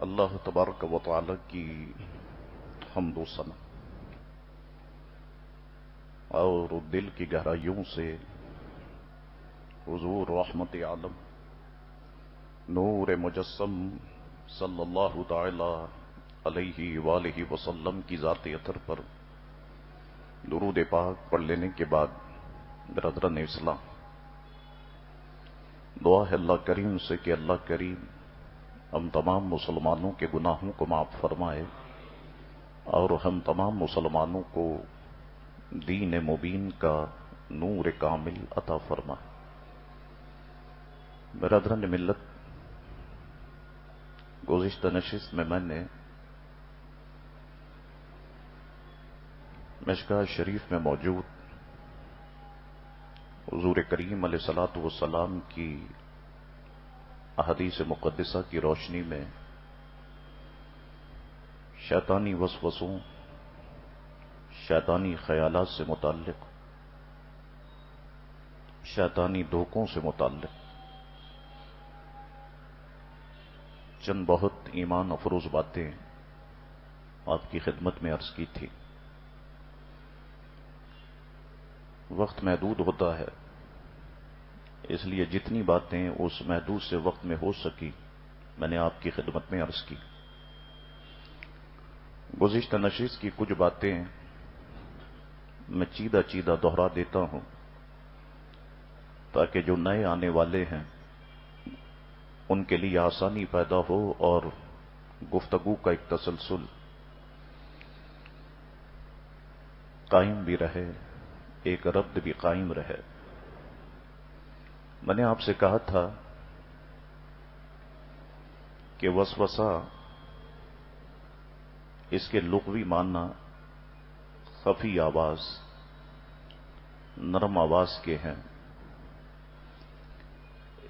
اللہ تبارک و تعالی کی حمد و ثنا اور دل کی گہرائیوں سے حضور رحمت عالم نور مجسم صلی اللہ تعالی علیہ وآلہ وسلم کی ذات اطہر پر درود پاک پڑھ لینے کے بعد برادران اسلام، دعا ہے اللہ کریم سے کہ اللہ کریم ہم تمام مسلمانوں کے گناہوں کو معاف فرمائے اور ہم تمام مسلمانوں کو دین مبین کا نور کامل عطا فرمائے۔ برادران ملت، گزشتہ نشست میں نے مشکاہ شریف میں موجود حضور کریم علیہ الصلوۃ والسلام کی احادیث مقدسہ کی روشنی میں شیطانی وسوسوں، شیطانی خیالات سے متعلق، شیطانی دھوکوں سے متعلق چند بہت ایمان افروز باتیں آپ کی خدمت میں عرض کی تھی۔ وقت محدود ہوتا ہے، اس لیے جتنی باتیں اس محدود سے وقت میں ہو سکی میں نے آپ کی خدمت میں عرض کی۔ گزشتہ نشست کی کچھ باتیں میں چیدہ چیدہ دہرا دیتا ہوں تاکہ جو نئے آنے والے ہیں ان کے لیے آسانی پیدا ہو اور گفتگو کا ایک تسلسل قائم بھی رہے، ایک ربط بھی قائم رہے۔ میں نے آپ سے کہا تھا کہ وسوسہ اس کے لغوی معنی خفی آواز، نرم آواز کے ہیں۔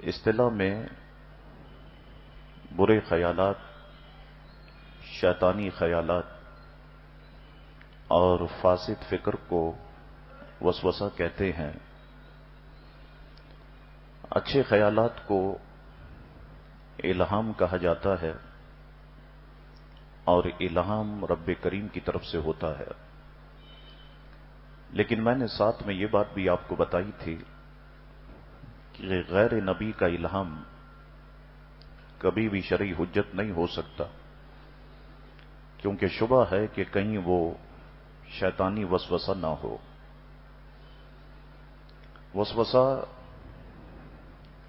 اصطلاح میں برے خیالات، شیطانی خیالات اور فاسد فکر کو وسوسہ کہتے ہیں۔ اچھے خیالات کو الہام کہا جاتا ہے اور الہام رب کریم کی طرف سے ہوتا ہے۔ لیکن میں نے ساتھ میں یہ بات بھی آپ کو بتائی تھی کہ غیر نبی کا الہام کبھی بھی شرعی حجت نہیں ہو سکتا، کیونکہ شبہ ہے کہ کہیں وہ شیطانی وسوسہ نہ ہو۔ وسوسہ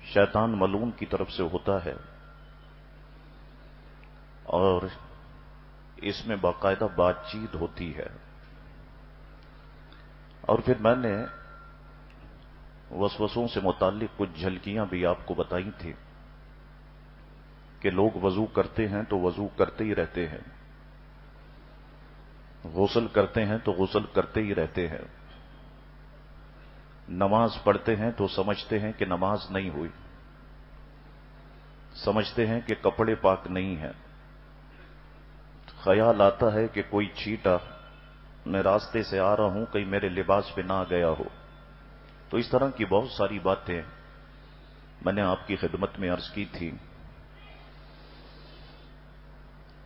شیطان ملعون کی طرف سے ہوتا ہے اور اس میں باقاعدہ بات چیت ہوتی ہے۔ اور پھر میں نے وسوسوں سے متعلق کچھ جھلکیاں بھی آپ کو بتائی تھی کہ لوگ وضو کرتے ہیں تو وضو کرتے ہی رہتے ہیں، غسل کرتے ہیں تو غسل کرتے ہی رہتے ہیں، نماز پڑھتے ہیں تو سمجھتے ہیں کہ نماز نہیں ہوئی، سمجھتے ہیں کہ کپڑے پاک نہیں ہیں، خیال آتا ہے کہ کوئی چیٹا، میں راستے سے آ رہا ہوں کہیں میرے لباس پہ نہ آ گیا ہو۔ تو اس طرح کی بہت ساری باتیں میں نے آپ کی خدمت میں عرض کی تھی۔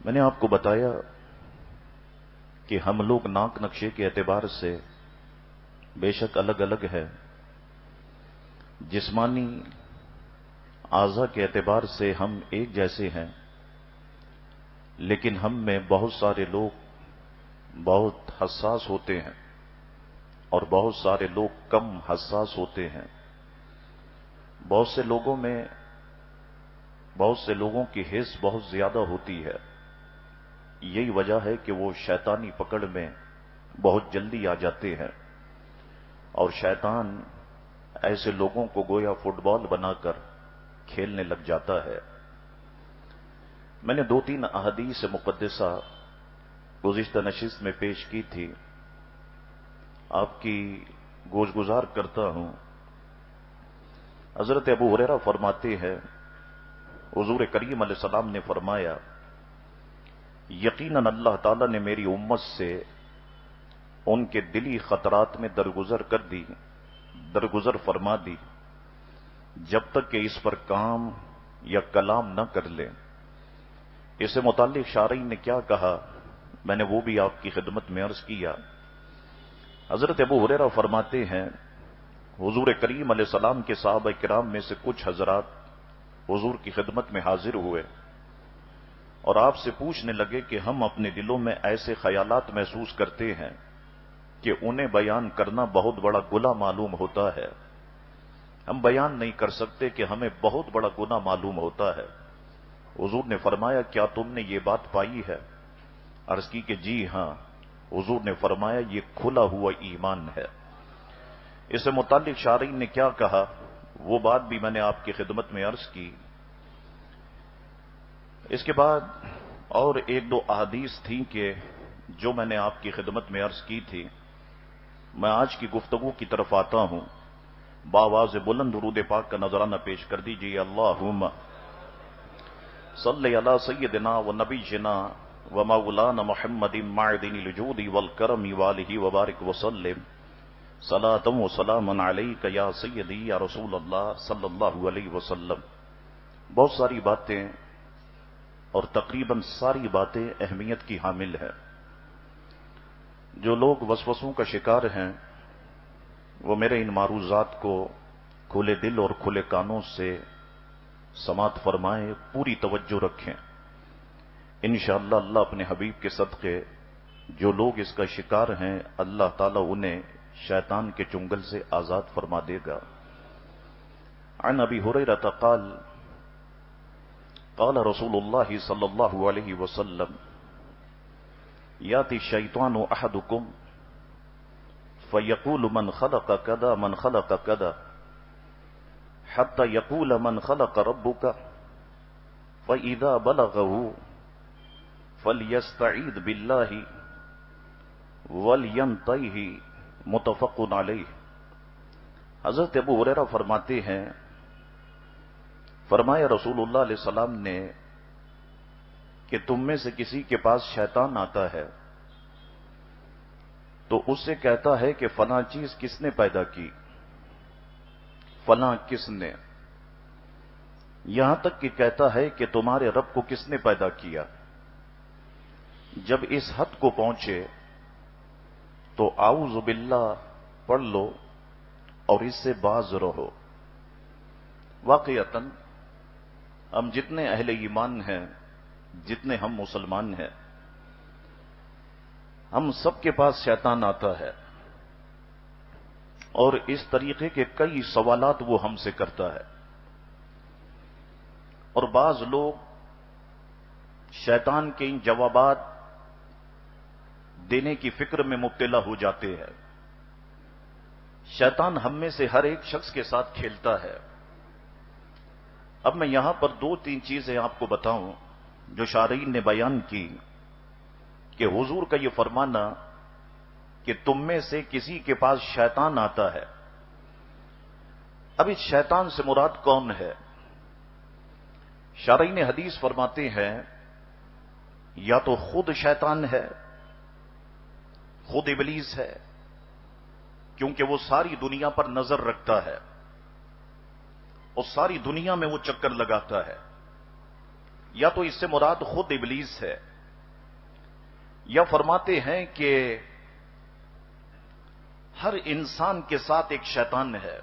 میں نے آپ کو بتایا کہ ہم لوگ ناک نقشے کے اعتبار سے بے شک الگ الگ ہے، جسمانی اعضاء کے اعتبار سے ہم ایک جیسے ہیں، لیکن ہم میں بہت سارے لوگ بہت حساس ہوتے ہیں اور بہت سارے لوگ کم حساس ہوتے ہیں۔ بہت سے لوگوں کی حس بہت زیادہ ہوتی ہے۔ یہی وجہ ہے کہ وہ شیطانی پکڑ میں بہت جلدی آ جاتے ہیں اور شیطان ایسے لوگوں کو گویا فٹ بال بنا کر کھیلنے لگ جاتا ہے۔ میں نے 2-3 احادیث مقدسہ گزشتہ نشست میں پیش کی تھی، آپ کی گوش گزار کرتا ہوں۔ حضرت ابو ہریرہ فرماتے ہیں حضور کریم علیہ السلام نے فرمایا، یقیناً اللہ تعالیٰ نے میری امت سے ان کے دلی خطرات میں درگزر فرما دی جب تک کہ اس پر کام یا کلام نہ کر لیں۔ اس سے متعلق شارعین نے کیا کہا میں نے وہ بھی آپ کی خدمت میں عرض کیا۔ حضرت ابو ہریرہ فرماتے ہیں حضور کریم علیہ السلام کے صحابہ کرام میں سے کچھ حضرات حضور کی خدمت میں حاضر ہوئے اور آپ سے پوچھنے لگے کہ ہم اپنے دلوں میں ایسے خیالات محسوس کرتے ہیں کہ انہیں بیان کرنا بہت بڑا گناہ معلوم ہوتا ہے، ہم بیان نہیں کر سکتے کہ ہمیں بہت بڑا گناہ معلوم ہوتا ہے۔ حضور نے فرمایا کیا تم نے یہ بات پائی ہے؟ عرض کی کہ جی ہاں۔ حضور نے فرمایا یہ کھلا ہوا ایمان ہے۔ اس سے متعلق شارعین نے کیا کہا وہ بات بھی میں نے آپ کی خدمت میں عرض کی۔ اس کے بعد اور ایک دو احادیث تھیں کہ جو میں نے آپ کی خدمت میں عرض کی تھی۔ میں آج کی گفتگو کی طرف آتا ہوں۔ بآواز بلند درود پاک کا نذرانہ پیش کر دیجیے۔ اللہم صلی علی سیدنا و نبینا و مولانا محمد معدن الجود والکرم والہ وبارک وسلم صلاۃ و سلام علیک یا سیدی یا رسول اللہ صلی اللہ علیہ وسلم۔ بہت ساری باتیں اور تقریباً ساری باتیں اہمیت کی حامل ہیں۔ جو لوگ وسوسوں کا شکار ہیں وہ میرے ان معروضات کو کھلے دل اور کھلے کانوں سے سماعت فرمائیں، پوری توجہ رکھیں۔ انشاءاللہ اللہ اپنے حبیب کے صدقے جو لوگ اس کا شکار ہیں اللہ تعالیٰ انہیں شیطان کے چنگل سے آزاد فرما دے گا۔ عن ابی ہریرہ قال قال رسول اللہ صلی اللہ علیہ وسلم یاتی الشیطان احدکم فیقول من خلق کذا من خلق کذا حتى يقول من خلق ربك فإذا بلغه فليستعيذ بالله ولينتهي متفق علیہ۔ حضرت ابو ہریرہ فرماتے ہیں فرمایا رسول اللہ علیہ السلام نے کہ تم میں سے کسی کے پاس شیطان آتا ہے تو اس سے کہتا ہے کہ فلاں چیز کس نے پیدا کی، فلاں کس نے، یہاں تک کہ کہتا ہے کہ تمہارے رب کو کس نے پیدا کیا۔ جب اس حد کو پہنچے تو اعوذ باللہ پڑھ لو اور اس سے باز رہو۔ واقعتاً ہم جتنے اہل ایمان ہیں، جتنے ہم مسلمان ہیں، ہم سب کے پاس شیطان آتا ہے اور اس طریقے کے کئی سوالات وہ ہم سے کرتا ہے، اور بعض لوگ شیطان کے ان جوابات دینے کی فکر میں مبتلا ہو جاتے ہیں۔ شیطان ہم میں سے ہر ایک شخص کے ساتھ کھیلتا ہے۔ اب میں یہاں پر دو تین چیزیں آپ کو بتاؤں جو شارعین نے بیان کی کہ حضور کا یہ فرمانا کہ تم میں سے کسی کے پاس شیطان آتا ہے، اب اس شیطان سے مراد کون ہے؟ شارعین حدیث فرماتے ہیں یا تو خود شیطان ہے، خود ابلیس ہے، کیونکہ وہ ساری دنیا پر نظر رکھتا ہے اور ساری دنیا میں وہ چکر لگاتا ہے، یا تو اس سے مراد خود ابلیس ہے، یا فرماتے ہیں کہ ہر انسان کے ساتھ ایک شیطان ہے۔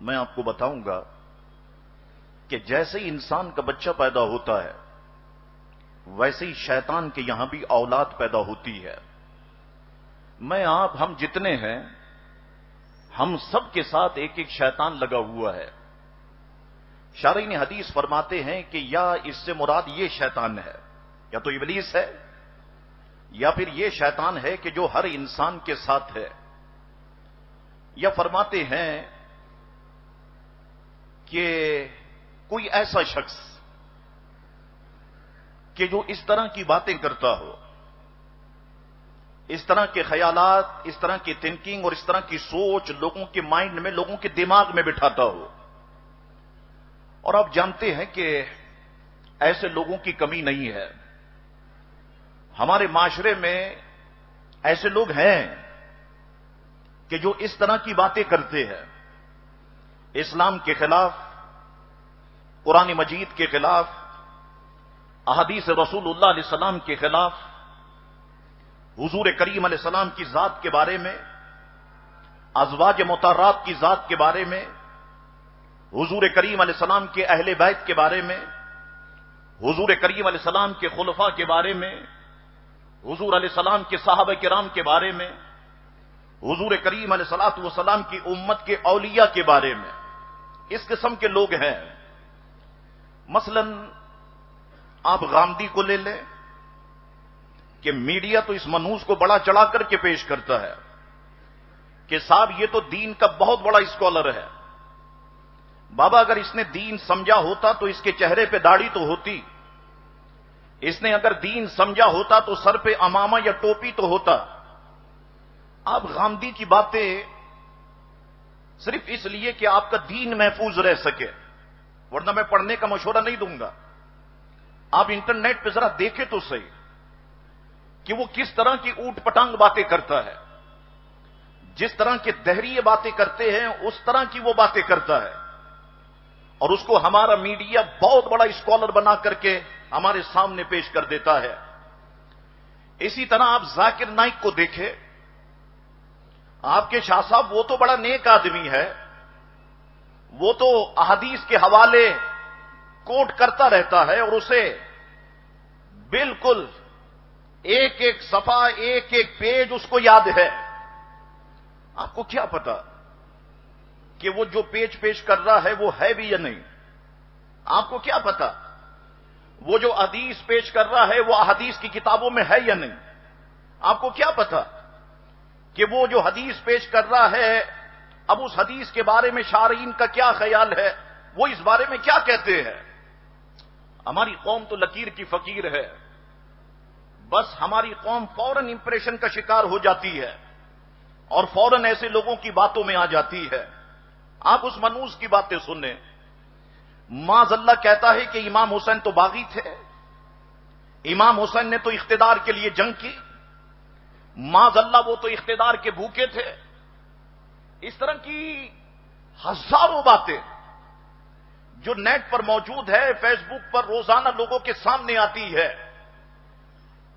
میں آپ کو بتاؤں گا کہ جیسے ہی انسان کا بچہ پیدا ہوتا ہے ویسے ہی شیطان کے یہاں بھی اولاد پیدا ہوتی ہے۔ میں آپ ہم جتنے ہیں ہم سب کے ساتھ ایک ایک شیطان لگا ہوا ہے۔ شارعین حدیث فرماتے ہیں کہ یا اس سے مراد یہ شیطان ہے، یا تو ابلیس ہے، یا پھر یہ شیطان ہے کہ جو ہر انسان کے ساتھ ہے، یا فرماتے ہیں کہ کوئی ایسا شخص کہ جو اس طرح کی باتیں کرتا ہو، اس طرح کے خیالات، اس طرح کی تھنکنگ اور اس طرح کی سوچ لوگوں کے مائنڈ میں، لوگوں کے دماغ میں بٹھاتا ہو۔ اور آپ جانتے ہیں کہ ایسے لوگوں کی کمی نہیں ہے، ہمارے معاشرے میں ایسے لوگ ہیں کہ جو اس طرح کی باتیں کرتے ہیں، اسلام کے خلاف، قرآن مجید کے خلاف، احادیث رسول اللہ علیہ السلام کے خلاف، حضور کریم علیہ السلام کی ذات کے بارے میں، ازواج مطہرات کی ذات کے بارے میں، حضور کریم علیہ السلام کے اہل بیت کے بارے میں، حضور کریم علیہ السلام کے خلفاء کے بارے میں، حضور علیہ السلام کے صحابہ کرام کے بارے میں، حضور کریم علیہ الصلوۃ والسلام کی امت کے اولیاء کے بارے میں اس قسم کے لوگ ہیں۔ مثلا آپ غامدی کو لے لیں کہ میڈیا تو اس منحوس کو بڑا چڑھا کر کے پیش کرتا ہے کہ صاحب یہ تو دین کا بہت بڑا اسکالر ہے۔ بابا اگر اس نے دین سمجھا ہوتا تو اس کے چہرے پہ داڑھی تو ہوتی، اس نے اگر دین سمجھا ہوتا تو سر پہ امامہ یا ٹوپی تو ہوتا۔ آپ غامدی کی باتیں صرف اس لیے کہ آپ کا دین محفوظ رہ سکے، ورنہ میں پڑھنے کا مشورہ نہیں دوں گا۔ آپ انٹرنیٹ پہ ذرا دیکھیں تو صحیح کہ وہ کس طرح کی اوٹ پٹانگ باتیں کرتا ہے، جس طرح کے دہریے باتیں کرتے ہیں اس طرح کی وہ باتیں کرتا ہے، اور اس کو ہمارا میڈیا بہت بڑا اسکالر بنا کر کے ہمارے سامنے پیش کر دیتا ہے۔ اسی طرح آپ ذاکر نائک کو دیکھیں، آپ کے شاہ صاحب وہ تو بڑا نیک آدمی ہے، وہ تو احادیث کے حوالے کوٹ کرتا رہتا ہے اور اسے بالکل ایک ایک صفحہ ایک ایک پیج اس کو یاد ہے۔ آپ کو کیا پتا کہ وہ جو پیج پیش کر رہا ہے وہ ہے بھی یا نہیں؟ آپ کو کیا پتا وہ جو حدیث پیش کر رہا ہے وہ احادیث کی کتابوں میں ہے یا نہیں؟ آپ کو کیا پتا کہ وہ جو حدیث پیش کر رہا ہے اب اس حدیث کے بارے میں شارعین کا کیا خیال ہے، وہ اس بارے میں کیا کہتے ہیں؟ ہماری قوم تو لکیر کی فقیر ہے، بس ہماری قوم فوراً امپریشن کا شکار ہو جاتی ہے اور فوراً ایسے لوگوں کی باتوں میں آ جاتی ہے۔ آپ اس منحوس کی باتیں سنیں، معاذ اللہ کہتا ہے کہ امام حسین تو باغی تھے، امام حسین نے تو اقتدار کے لیے جنگ کی، معاذ اللہ وہ تو اقتدار کے بھوکے تھے۔ اس طرح کی ہزاروں باتیں جو نیٹ پر موجود ہے، فیس بک پر روزانہ لوگوں کے سامنے آتی ہے۔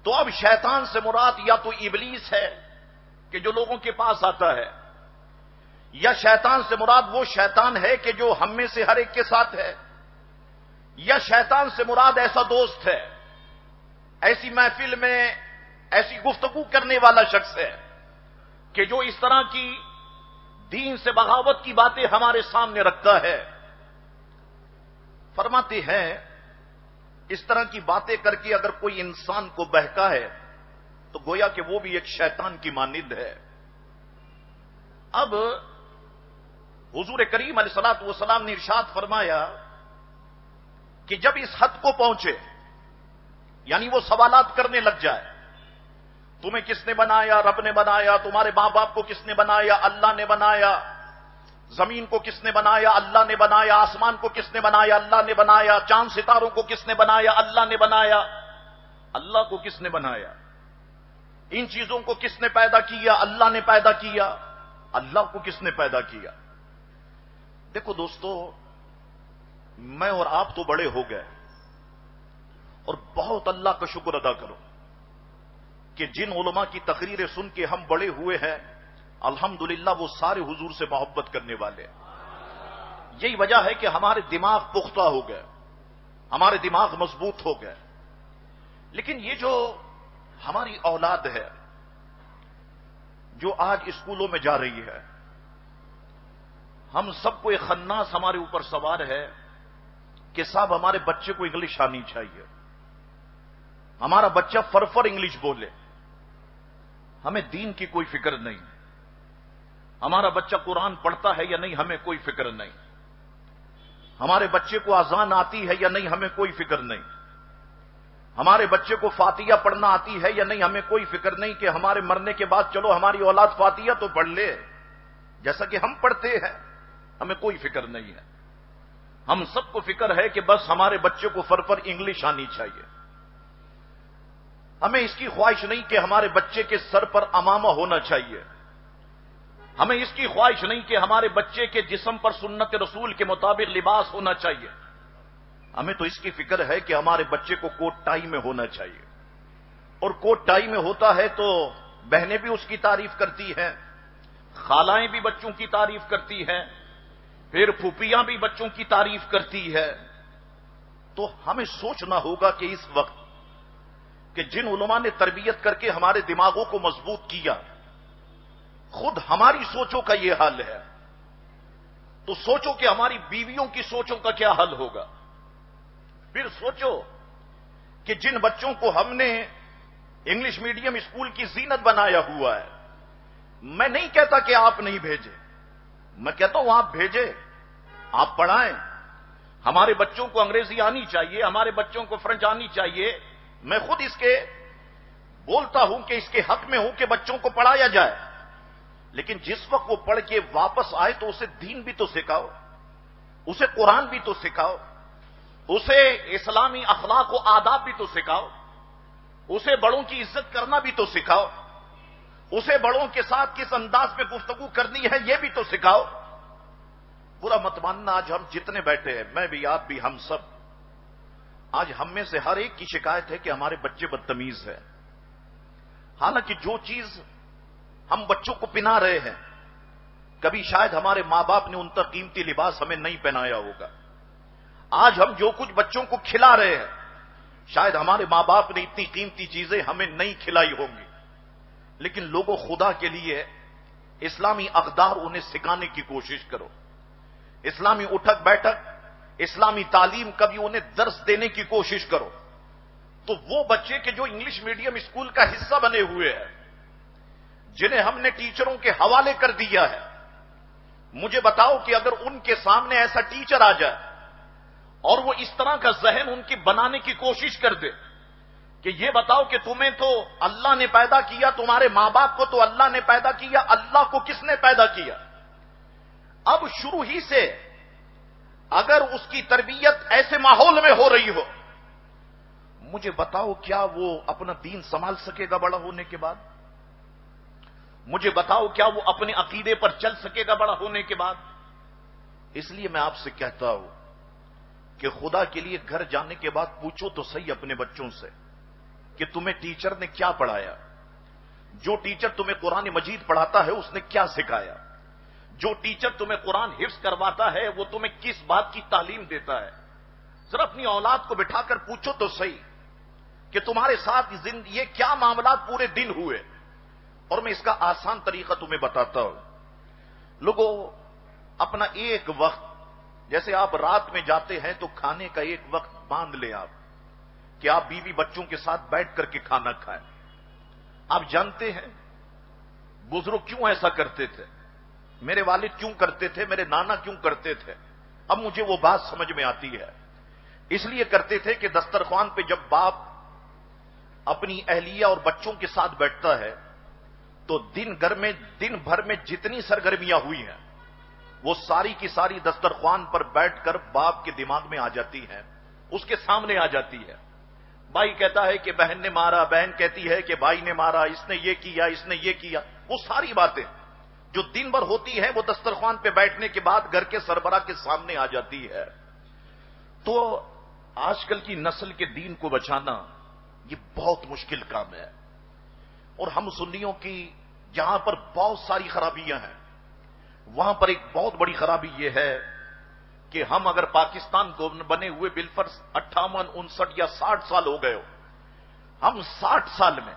تو اب شیطان سے مراد یا تو ابلیس ہے کہ جو لوگوں کے پاس آتا ہے، یا شیطان سے مراد وہ شیطان ہے کہ جو ہم میں سے ہر ایک کے ساتھ ہے، یا شیطان سے مراد ایسا دوست ہے، ایسی محفل میں ایسی گفتگو کرنے والا شخص ہے کہ جو اس طرح کی دین سے بغاوت کی باتیں ہمارے سامنے رکھتا ہے۔ فرماتے ہیں اس طرح کی باتیں کر کے اگر کوئی انسان کو بہکا ہے تو گویا کہ وہ بھی ایک شیطان کی مانند ہے۔ اب حضور کریم علیہ الصلوۃ والسلام نے ارشاد فرمایا کہ جب اس حد کو پہنچے، یعنی وہ سوالات کرنے لگ جائے، تمہیں کس نے بنایا؟ رب نے بنایا۔ تمہارے ماں باپ کو کس نے بنایا؟ اللہ نے بنایا۔ زمین کو کس نے بنایا؟ اللہ نے بنایا۔ آسمان کو کس نے بنایا؟ اللہ نے بنایا۔ چاند ستاروں کو کس نے بنایا؟ اللہ نے بنایا۔ اللہ کو کس نے بنایا؟ ان چیزوں کو کس نے پیدا کیا؟ اللہ نے پیدا کیا۔ اللہ کو کس نے پیدا کیا؟ دیکھو دوستو، میں اور آپ تو بڑے ہو گئے اور بہت اللہ کا شکر ادا کرو کہ جن علماء کی تقریریں سن کے ہم بڑے ہوئے ہیں، الحمدللہ وہ سارے حضور سے محبت کرنے والے ہیں۔ یہی وجہ ہے کہ ہمارے دماغ پختہ ہو گئے، ہمارے دماغ مضبوط ہو گئے۔ لیکن یہ جو ہماری اولاد ہے جو آج اسکولوں میں جا رہی ہے، ہم سب کو ایک خناس ہمارے اوپر سوار ہے کہ صاحب ہمارے بچے کو انگلش آنی چاہیے، ہمارا بچہ فرفر انگلش بولے۔ ہمیں دین کی کوئی فکر نہیں، ہمارا بچہ قرآن پڑھتا ہے یا نہیں ہمیں کوئی فکر نہیں، ہمارے بچے کو اذان آتی ہے یا نہیں ہمیں کوئی فکر نہیں، ہمارے بچے کو فاتحہ پڑھنا آتی ہے یا نہیں ہمیں کوئی فکر نہیں کہ ہمارے مرنے کے بعد چلو ہماری اولاد فاتحہ تو پڑھ لے جیسا کہ ہم پڑھتے ہیں، ہمیں کوئی فکر نہیں ہے۔ ہم سب کو فکر ہے کہ بس ہمارے بچے کو فرفر انگلش آنی چاہیے۔ ہمیں اس کی خواہش نہیں کہ ہمارے بچے کے سر پر امامہ ہونا چاہیے، ہمیں اس کی خواہش نہیں کہ ہمارے بچے کے جسم پر سنت رسول کے مطابق لباس ہونا چاہیے، ہمیں تو اس کی فکر ہے کہ ہمارے بچے کو کوٹ ٹائی میں ہونا چاہیے، اور کوٹ ٹائی میں ہوتا ہے تو بہنیں بھی اس کی تعریف کرتی ہیں، خالائیں بھی بچوں کی تعریف کرتی ہیں، پھر پھوپھیاں بھی بچوں کی تعریف کرتی ہے۔ تو ہمیں سوچنا ہوگا کہ اس وقت کہ جن علماء نے تربیت کر کے ہمارے دماغوں کو مضبوط کیا، خود ہماری سوچوں کا یہ حال ہے، تو سوچو کہ ہماری بیویوں کی سوچوں کا کیا حل ہوگا۔ پھر سوچو کہ جن بچوں کو ہم نے انگلش میڈیم اسکول کی زینت بنایا ہوا ہے، میں نہیں کہتا کہ آپ نہیں بھیجیں، میں کہتا ہوں آپ بھیجیں، آپ پڑھائیں۔ ہمارے بچوں کو انگریزی آنی چاہیے، ہمارے بچوں کو فرنچ آنی چاہیے۔ میں خود اس کے بولتا ہوں کہ اس کے حق میں ہوں کہ بچوں کو پڑھایا جائے، لیکن جس وقت وہ پڑھ کے واپس آئے تو اسے دین بھی تو سکھاؤ، اسے قرآن بھی تو سکھاؤ، اسے اسلامی اخلاق و آداب بھی تو سکھاؤ، اسے بڑوں کی عزت کرنا بھی تو سکھاؤ، اسے بڑوں کے ساتھ کس انداز میں گفتگو کرنی ہے یہ بھی تو سکھاؤ۔ برا مت ماننا، آج ہم جتنے بیٹھے ہیں، میں بھی، آپ بھی، ہم سب، آج ہم میں سے ہر ایک کی شکایت ہے کہ ہمارے بچے بدتمیز ہیں۔ حالانکہ جو چیز ہم بچوں کو پہنا رہے ہیں، کبھی شاید ہمارے ماں باپ نے ان تک قیمتی لباس ہمیں نہیں پہنایا ہوگا۔ آج ہم جو کچھ بچوں کو کھلا رہے ہیں، شاید ہمارے ماں باپ نے اتنی قیمتی چیزیں ہمیں نہیں کھلائی ہوں گی، لیکن لوگوں، خدا کے لیے اسلامی اقدار انہیں سکھانے کی کوشش کرو، اسلامی اٹھک بیٹھک، اسلامی تعلیم کبھی انہیں درس دینے کی کوشش کرو۔ تو وہ بچے کہ جو انگلش میڈیم اسکول کا حصہ بنے ہوئے ہیں، جنہیں ہم نے ٹیچروں کے حوالے کر دیا ہے، مجھے بتاؤ کہ اگر ان کے سامنے ایسا ٹیچر آ جائے اور وہ اس طرح کا ذہن ان کی بنانے کی کوشش کر دے کہ یہ بتاؤ کہ تمہیں تو اللہ نے پیدا کیا، تمہارے ماں باپ کو تو اللہ نے پیدا کیا، اللہ کو کس نے پیدا کیا؟ اب شروع ہی سے اگر اس کی تربیت ایسے ماحول میں ہو رہی ہو، مجھے بتاؤ کیا وہ اپنا دین سنبھال سکے گا بڑا ہونے کے بعد؟ مجھے بتاؤ کیا وہ اپنے عقیدے پر چل سکے گا بڑا ہونے کے بعد؟ اس لیے میں آپ سے کہتا ہوں کہ خدا کے لیے گھر جانے کے بعد پوچھو تو صحیح اپنے بچوں سے کہ تمہیں ٹیچر نے کیا پڑھایا، جو ٹیچر تمہیں قرآن مجید پڑھاتا ہے اس نے کیا سکھایا، جو ٹیچر تمہیں قرآن حفظ کرواتا ہے وہ تمہیں کس بات کی تعلیم دیتا ہے۔ ذرا اپنی اولاد کو بٹھا کر پوچھو تو صحیح کہ تمہارے ساتھ یہ کیا معاملات پورے دن ہوئے۔ اور میں اس کا آسان طریقہ تمہیں بتاتا ہوں۔ لوگوں، اپنا ایک وقت، جیسے آپ رات میں جاتے ہیں تو کھانے کا ایک وقت باندھ لیں آپ کہ آپ بیوی بچوں کے ساتھ بیٹھ کر کے کھانا کھائیں۔ آپ جانتے ہیں بزرگ کیوں ایسا کرتے تھے؟ میرے والد کیوں کرتے تھے؟ میرے نانا کیوں کرتے تھے؟ اب مجھے وہ بات سمجھ میں آتی ہے۔ اس لیے کرتے تھے کہ دسترخوان پہ جب باپ اپنی اہلیہ اور بچوں کے ساتھ بیٹھتا ہے تو دن بھر میں جتنی سرگرمیاں ہوئی ہیں وہ ساری کی ساری دسترخوان پر بیٹھ کر باپ کے دماغ میں آ جاتی ہیں، اس کے سامنے آ جاتی ہے۔ بھائی کہتا ہے کہ بہن نے مارا، بہن کہتی ہے کہ بھائی نے مارا، اس نے یہ کیا، اس نے یہ کیا، وہ ساری باتیں جو دن بھر ہوتی ہیں وہ دسترخوان پہ بیٹھنے کے بعد گھر کے سربراہ کے سامنے آ جاتی ہے۔ تو آج کل کی نسل کے دین کو بچانا یہ بہت مشکل کام ہے، اور ہم سنیوں کی جہاں پر بہت ساری خرابیاں ہیں وہاں پر ایک بہت بڑی خرابی یہ ہے کہ ہم اگر پاکستان کو بنے ہوئے بالفرض 58، 59 یا 60 سال ہو گئے ہو، ہم 60 سال میں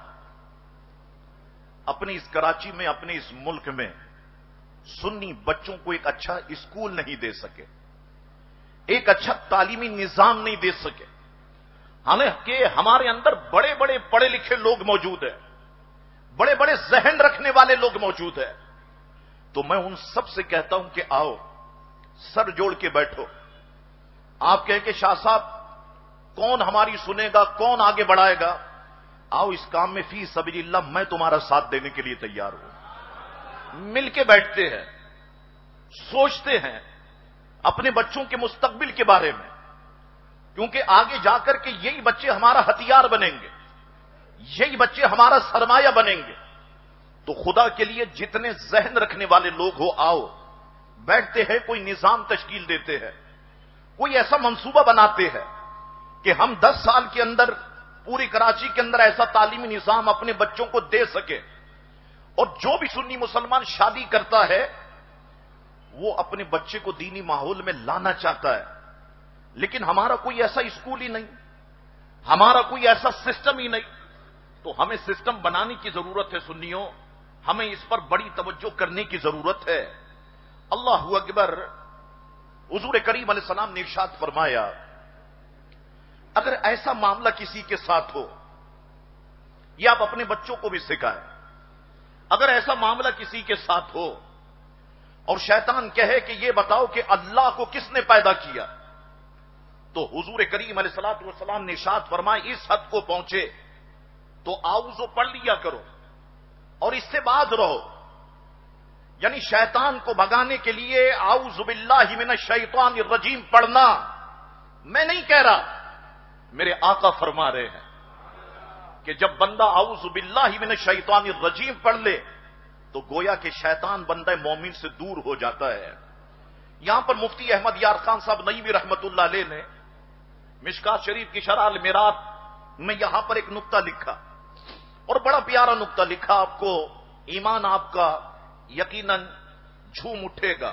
اپنی اس کراچی میں، اپنے اس ملک میں سنی بچوں کو ایک اچھا اسکول نہیں دے سکے، ایک اچھا تعلیمی نظام نہیں دے سکے، حالانکہ ہمارے اندر بڑے بڑے پڑھے لکھے لوگ موجود ہیں، بڑے بڑے ذہن رکھنے والے لوگ موجود ہیں۔ تو میں ان سب سے کہتا ہوں کہ آؤ سر جوڑ کے بیٹھو۔ آپ کہیں کہ شاہ صاحب کون ہماری سنے گا، کون آگے بڑھائے گا؟ آؤ اس کام میں فی سبیل اللہ میں تمہارا ساتھ دینے کے لیے تیار ہوں۔ مل کے بیٹھتے ہیں، سوچتے ہیں اپنے بچوں کے مستقبل کے بارے میں، کیونکہ آگے جا کر کے یہی بچے ہمارا ہتھیار بنیں گے، یہی بچے ہمارا سرمایہ بنیں گے۔ تو خدا کے لیے جتنے ذہن رکھنے والے لوگ ہو، آؤ بیٹھتے ہیں، کوئی نظام تشکیل دیتے ہیں، کوئی ایسا منصوبہ بناتے ہیں کہ ہم 10 سال کے اندر پوری کراچی کے اندر ایسا تعلیمی نظام اپنے بچوں کو دے سکے، اور جو بھی سنی مسلمان شادی کرتا ہے وہ اپنے بچے کو دینی ماحول میں لانا چاہتا ہے، لیکن ہمارا کوئی ایسا اسکول ہی نہیں، ہمارا کوئی ایسا سسٹم ہی نہیں. تو ہمیں سسٹم بنانے کی ضرورت ہے سنیوں، ہمیں اس پر بڑی توجہ کرنے کی ضرورت ہے. اللہ اکبر. حضور کریم علیہ السلام نے ارشاد فرمایا اگر ایسا معاملہ کسی کے ساتھ ہو، یہ آپ اپنے بچوں کو بھی سکھائیں، اگر ایسا معاملہ کسی کے ساتھ ہو اور شیطان کہے کہ یہ بتاؤ کہ اللہ کو کس نے پیدا کیا، تو حضور کریم علیہ الصلوۃ والسلام نے ارشاد فرمایا اس حد کو پہنچے تو اعوذ پڑھ لیا کرو اور اس سے باز رہو. یعنی شیطان کو بھگانے کے لیے اعوذ باللہ من الشیطان الرجیم پڑھنا میں نہیں کہہ رہا، میرے آقا فرما رہے ہیں کہ جب بندہ اعوذ باللہ من الشیطان الرجیم پڑھ لے تو گویا کہ شیطان بندہ مومن سے دور ہو جاتا ہے. یہاں پر مفتی احمد یار خان صاحب نعیمی رحمت اللہ علیہ نے مشکات شریف کی شرح المرات میں یہاں پر ایک نقطہ لکھا اور بڑا پیارا نقطہ لکھا، آپ کو ایمان آپ کا یقیناً جھوم اٹھے گا.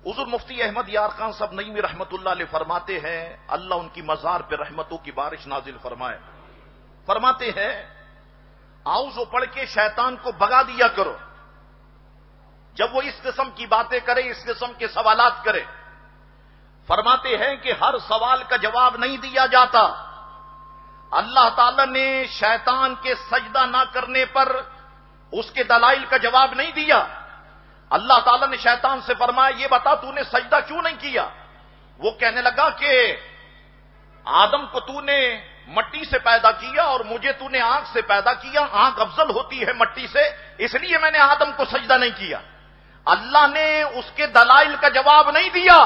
حضور مفتی احمد یار خان صاحب نعیمی رحمت اللہ علیہ فرماتے ہیں، اللہ ان کی مزار پہ رحمتوں کی بارش نازل فرمائے، فرماتے ہیں اعوذ پڑھ کے شیطان کو بھگا دیا کرو. جب وہ اس قسم کی باتیں کرے، اس قسم کے سوالات کرے، فرماتے ہیں کہ ہر سوال کا جواب نہیں دیا جاتا. اللہ تعالی نے شیطان کے سجدہ نہ کرنے پر اس کے دلائل کا جواب نہیں دیا. اللہ تعالیٰ نے شیطان سے فرمایا یہ بتا تو نے سجدہ کیوں نہیں کیا. وہ کہنے لگا کہ آدم کو تو نے مٹی سے پیدا کیا اور مجھے تو نے آنکھ سے پیدا کیا، آنکھ افضل ہوتی ہے مٹی سے، اس لیے میں نے آدم کو سجدہ نہیں کیا. اللہ نے اس کے دلائل کا جواب نہیں دیا.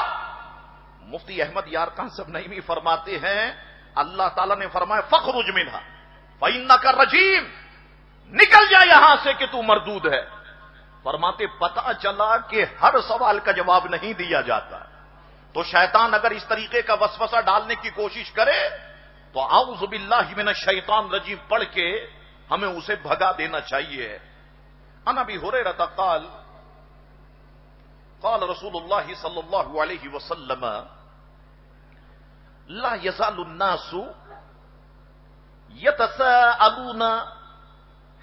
مفتی احمد یار خان صاحب نعیمی فرماتے ہیں اللہ تعالیٰ نے فرمایا فخرج منہا فإنک رجیم، نکل جا یہاں سے کہ تو مردود ہے. فرماتے پتہ چلا کہ ہر سوال کا جواب نہیں دیا جاتا. تو شیطان اگر اس طریقے کا وسوسہ ڈالنے کی کوشش کرے تو اعوذ باللہ من الشیطان الرجیم پڑھ کے ہمیں اسے بھگا دینا چاہیے. عن ابی ہریرہ قال قال رسول اللہ صلی اللہ علیہ وسلم لا يزال الناس يتساءلون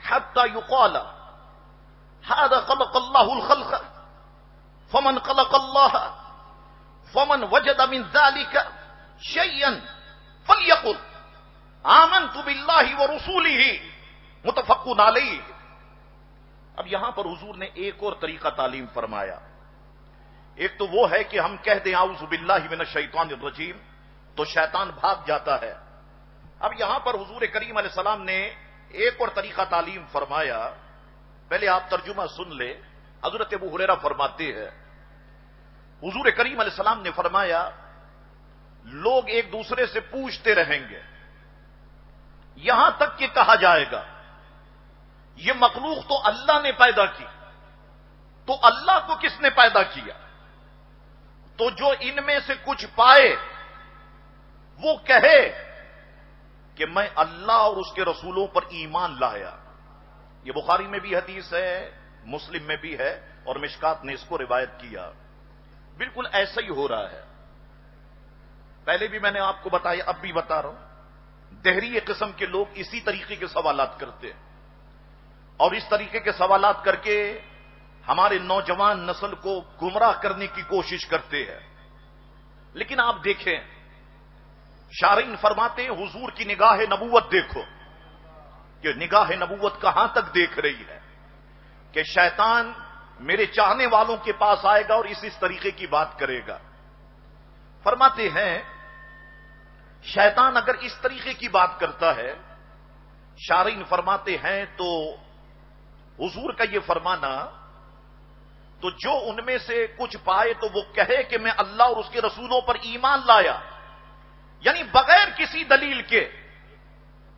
حتى يقال هذا خلق الله الخلق فمن خلق الله فمن وجد من ذلك شيئا فليقل آمنت بالله ورسوله متفق علیہ. اب یہاں پر حضور نے ایک اور طریقہ تعلیم فرمایا. ایک تو وہ ہے کہ ہم کہہ دیں اعوذ باللہ من الشیطان الرجیم تو شیطان بھاگ جاتا ہے. اب یہاں پر حضور کریم علیہ السلام نے ایک اور طریقہ تعلیم فرمایا. پہلے آپ ترجمہ سن لے. حضرت ابو ہریرہ فرماتے ہیں حضور کریم علیہ السلام نے فرمایا لوگ ایک دوسرے سے پوچھتے رہیں گے یہاں تک کہ کہا جائے گا یہ مخلوق تو اللہ نے پیدا کی، تو اللہ کو کس نے پیدا کیا؟ تو جو ان میں سے کچھ پائے وہ کہے کہ میں اللہ اور اس کے رسولوں پر ایمان لایا. یہ بخاری میں بھی حدیث ہے، مسلم میں بھی ہے اور مشکات نے اس کو روایت کیا. بالکل ایسا ہی ہو رہا ہے. پہلے بھی میں نے آپ کو بتایا، اب بھی بتا رہا ہوں. دہری قسم کے لوگ اسی طریقے کے سوالات کرتے ہیں اور اس طریقے کے سوالات کر کے ہمارے نوجوان نسل کو گمراہ کرنے کی کوشش کرتے ہیں. لیکن آپ دیکھیں شارعین فرماتے ہیں حضور کی نگاہ نبوت دیکھو کہ نگاہ نبوت کہاں تک دیکھ رہی ہے کہ شیطان میرے چاہنے والوں کے پاس آئے گا اور اس طریقے کی بات کرے گا. فرماتے ہیں شیطان اگر اس طریقے کی بات کرتا ہے، شارعین فرماتے ہیں تو حضور کا یہ فرمانا تو جو ان میں سے کچھ پائے تو وہ کہے کہ میں اللہ اور اس کے رسولوں پر ایمان لایا، یعنی بغیر کسی دلیل کے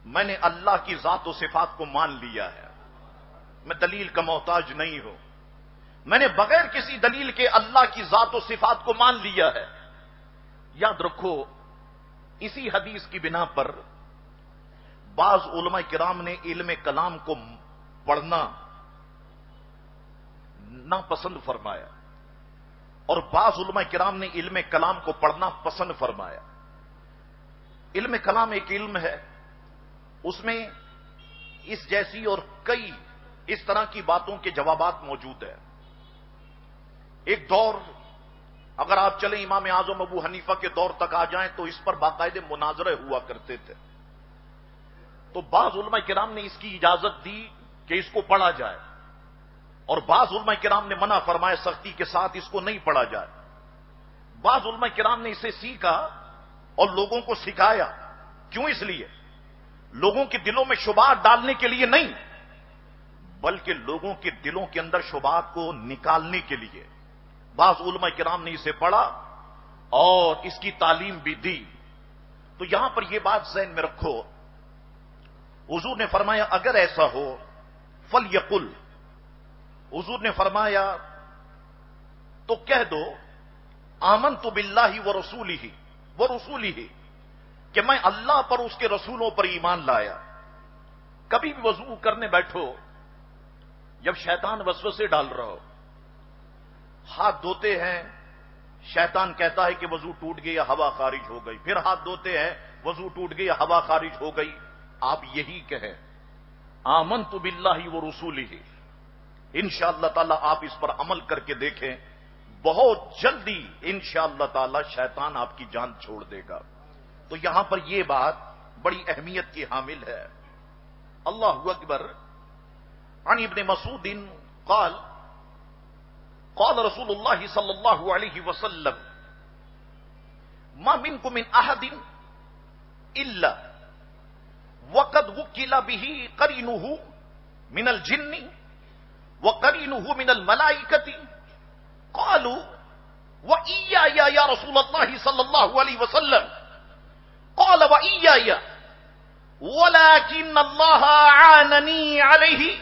میں نے اللہ کی ذات و صفات کو مان لیا ہے. میں دلیل کا محتاج نہیں ہوں، میں نے بغیر کسی دلیل کے اللہ کی ذات و صفات کو مان لیا ہے. یاد رکھو اسی حدیث کی بنا پر بعض علماء کرام نے علم کلام کو پڑھنا ناپسند فرمایا اور بعض علماء کرام نے علم کلام کو پڑھنا پسند فرمایا. علم کلام ایک علم ہے، اس میں اس جیسی اور کئی اس طرح کی باتوں کے جوابات موجود ہیں. ایک دور اگر آپ چلیں امام اعظم ابو حنیفہ کے دور تک آ جائیں تو اس پر باقاعدہ مناظرے ہوا کرتے تھے. تو بعض علماء کرام نے اس کی اجازت دی کہ اس کو پڑھا جائے اور بعض علماء کرام نے منع فرمایا سختی کے ساتھ اس کو نہیں پڑھا جائے. بعض علماء کرام نے اسے سیکھا اور لوگوں کو سکھایا. کیوں؟ اس لیے لوگوں کے دلوں میں شبہات ڈالنے کے لیے نہیں، بلکہ لوگوں کے دلوں کے اندر شبہات کو نکالنے کے لیے. بعض علماء کرام نے اسے پڑھا اور اس کی تعلیم بھی دی. تو یہاں پر یہ بات ذہن میں رکھو، حضور نے فرمایا اگر ایسا ہو فلیقل، حضور نے فرمایا تو کہہ دو آمنت باللہ ورسولہ کہ میں اللہ پر اس کے رسولوں پر ایمان لایا. کبھی بھی وضو کرنے بیٹھو، جب شیطان وسوسے ڈال رہا ہو، ہاتھ دھوتے ہیں، شیطان کہتا ہے کہ وضو ٹوٹ گیا، ہوا خارج ہو گئی، پھر ہاتھ دھوتے ہیں، وضو ٹوٹ گیا، ہوا خارج ہو گئی. آپ یہی کہیں آمنت باللہ ورسولہ. انشاءاللہ تعالی آپ اس پر عمل کر کے دیکھیں، بہت جلدی انشاءاللہ تعالی شیطان آپ کی جان چھوڑ دے گا. تو یہاں پر یہ بات بڑی اہمیت کی حامل ہے. اللہ اکبر. عن ابن مسعود قال قال رسول اللہ صلی اللہ علیہ وسلم ما منکم من احد الا وقد وکل به قرینه من الجن وقرینه من الملائکۃ قالوا وإياي يا رسول الله صلى الله عليه وسلم قال وإياي ولكن الله عانني عليه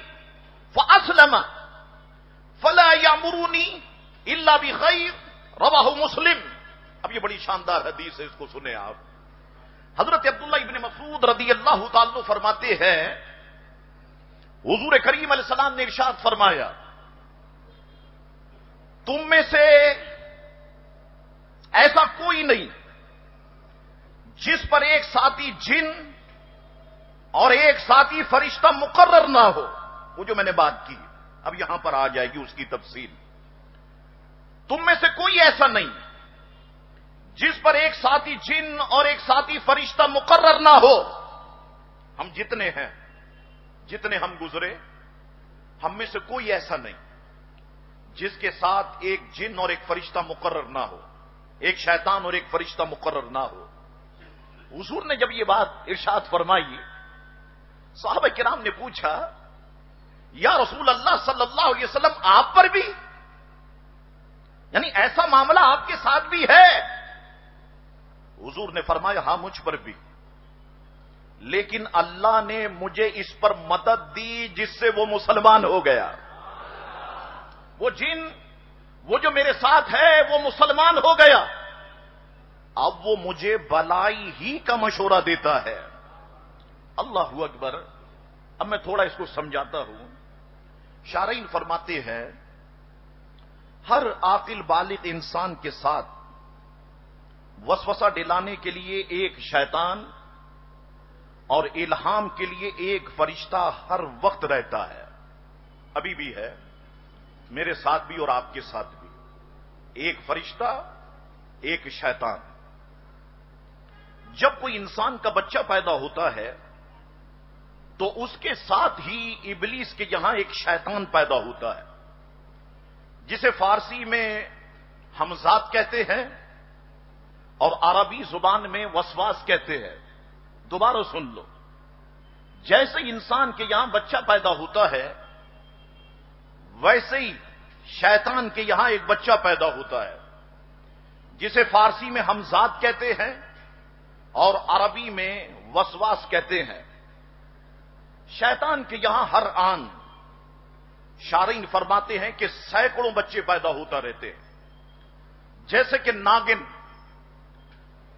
فأسلم فلا يأمرني إلا بخير رواه مسلم. اب یہ بڑی شاندار حدیث ہے، اس کو سنیں آپ. حضرت عبداللہ ابن مسعود رضی اللہ تعالی فرماتے ہیں حضور کریم علیہ السلام نے ارشاد فرمایا تم میں سے ایسا کوئی نہیں جس پر ایک ساتھی جن اور ایک ساتھی فرشتہ مقرر نہ ہو. وہ جو میں نے بات کی اب یہاں پر آ جائے گی اس کی تفصیل. تم میں سے کوئی ایسا نہیں جس پر ایک ساتھی جن اور ایک ساتھی فرشتہ مقرر نہ ہو. ہم جتنے ہیں، جتنے ہم گزرے، ہم میں سے کوئی ایسا نہیں جس کے ساتھ ایک جن اور ایک فرشتہ مقرر نہ ہو، ایک شیطان اور ایک فرشتہ مقرر نہ ہو. حضور نے جب یہ بات ارشاد فرمائی، صحابہ کرام نے پوچھا یا رسول اللہ صلی اللہ علیہ وسلم آپ پر بھی، یعنی ایسا معاملہ آپ کے ساتھ بھی ہے؟ حضور نے فرمایا ہاں مجھ پر بھی، لیکن اللہ نے مجھے اس پر مدد دی جس سے وہ مسلمان ہو گیا. وہ جن، وہ جو میرے ساتھ ہے وہ مسلمان ہو گیا. اب وہ مجھے بلائی ہی کا مشورہ دیتا ہے. اللہ اکبر. اب میں تھوڑا اس کو سمجھاتا ہوں. شارعین فرماتے ہیں ہر عاقل بالغ انسان کے ساتھ وسوسہ ڈلانے کے لیے ایک شیطان اور الہام کے لیے ایک فرشتہ ہر وقت رہتا ہے. ابھی بھی ہے، میرے ساتھ بھی اور آپ کے ساتھ بھی. ایک فرشتہ، ایک شیطان. جب کوئی انسان کا بچہ پیدا ہوتا ہے تو اس کے ساتھ ہی ابلیس کے یہاں ایک شیطان پیدا ہوتا ہے جسے فارسی میں ہمزاد کہتے ہیں اور عربی زبان میں وسواس کہتے ہیں. دوبارہ سن لو. جیسے انسان کے یہاں بچہ پیدا ہوتا ہے ویسے ہی شیطان کے یہاں ایک بچہ پیدا ہوتا ہے جسے فارسی میں ہمزاد کہتے ہیں اور عربی میں وسواس کہتے ہیں. شیطان کے یہاں ہر آن شارعین فرماتے ہیں کہ سینکڑوں بچے پیدا ہوتا رہتے ہیں. جیسے کہ ناگن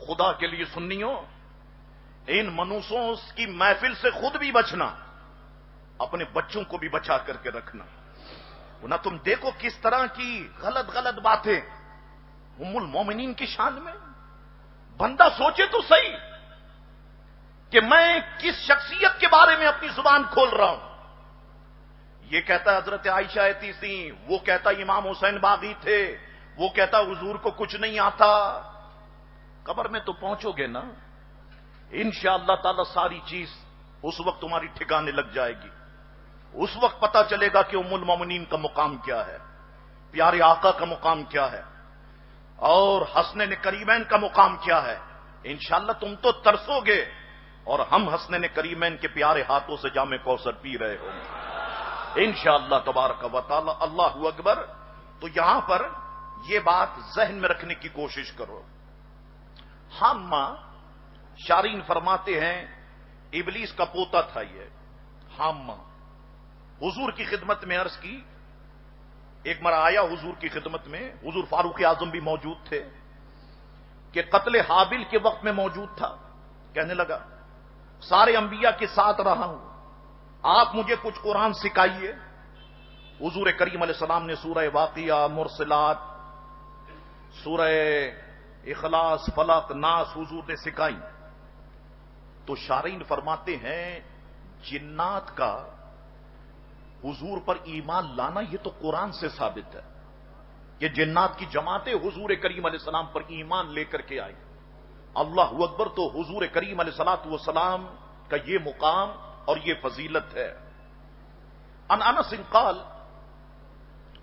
خدا کے لیے سنیوں، ان منوسوں کی محفل سے خود بھی بچنا، اپنے بچوں کو بھی بچا کر کے رکھنا، نہ تم دیکھو کس طرح کی غلط غلط باتیں ام المومنین کی شان میں۔ بندہ سوچے تو صحیح کہ میں کس شخصیت کے بارے میں اپنی زبان کھول رہا ہوں۔ یہ کہتا حضرت عائشہ ایتی تھی، وہ کہتا امام حسین باغی تھے، وہ کہتا حضور کو کچھ نہیں آتا۔ قبر میں تو پہنچو گے نا، انشاءاللہ تعالی ساری چیز اس وقت تمہاری ٹھکانے لگ جائے گی۔ اس وقت پتا چلے گا کہ ام المومنین کا مقام کیا ہے، پیارے آقا کا مقام کیا ہے، اور حسنین کریمین کا مقام کیا ہے۔ انشاءاللہ تم تو ترسو گے، اور ہم حسنین کریمین کے پیارے ہاتھوں سے جام کوثر پی رہے ہوں گے انشاءاللہ تبارک و تعالی۔ اللہ اکبر۔ تو یہاں پر یہ بات ذہن میں رکھنے کی کوشش کرو۔ حامہ شارین فرماتے ہیں ابلیس کا پوتا تھا یہ حامہ، حضور کی خدمت میں عرض کی، ایک مرا آیا حضور کی خدمت میں، حضور فاروق اعظم بھی موجود تھے، کہ قتل حابل کے وقت میں موجود تھا۔ کہنے لگا سارے انبیاء کے ساتھ رہا ہوں، آپ مجھے کچھ قرآن سکھائیے۔ حضور کریم علیہ السلام نے سورہ واقعہ، مرسلات، سورہ اخلاص، فلق، ناس حضور نے سکھائی۔ تو شارعین فرماتے ہیں جنات کا حضور پر ایمان لانا یہ تو قرآن سے ثابت ہے کہ جنات کی جماعتیں حضور کریم علیہ السلام پر ایمان لے کر کے آئی۔ اللہ اکبر۔ تو حضور کریم علیہ الصلوۃ والسلام کا یہ مقام اور یہ فضیلت ہے۔ عن انس قال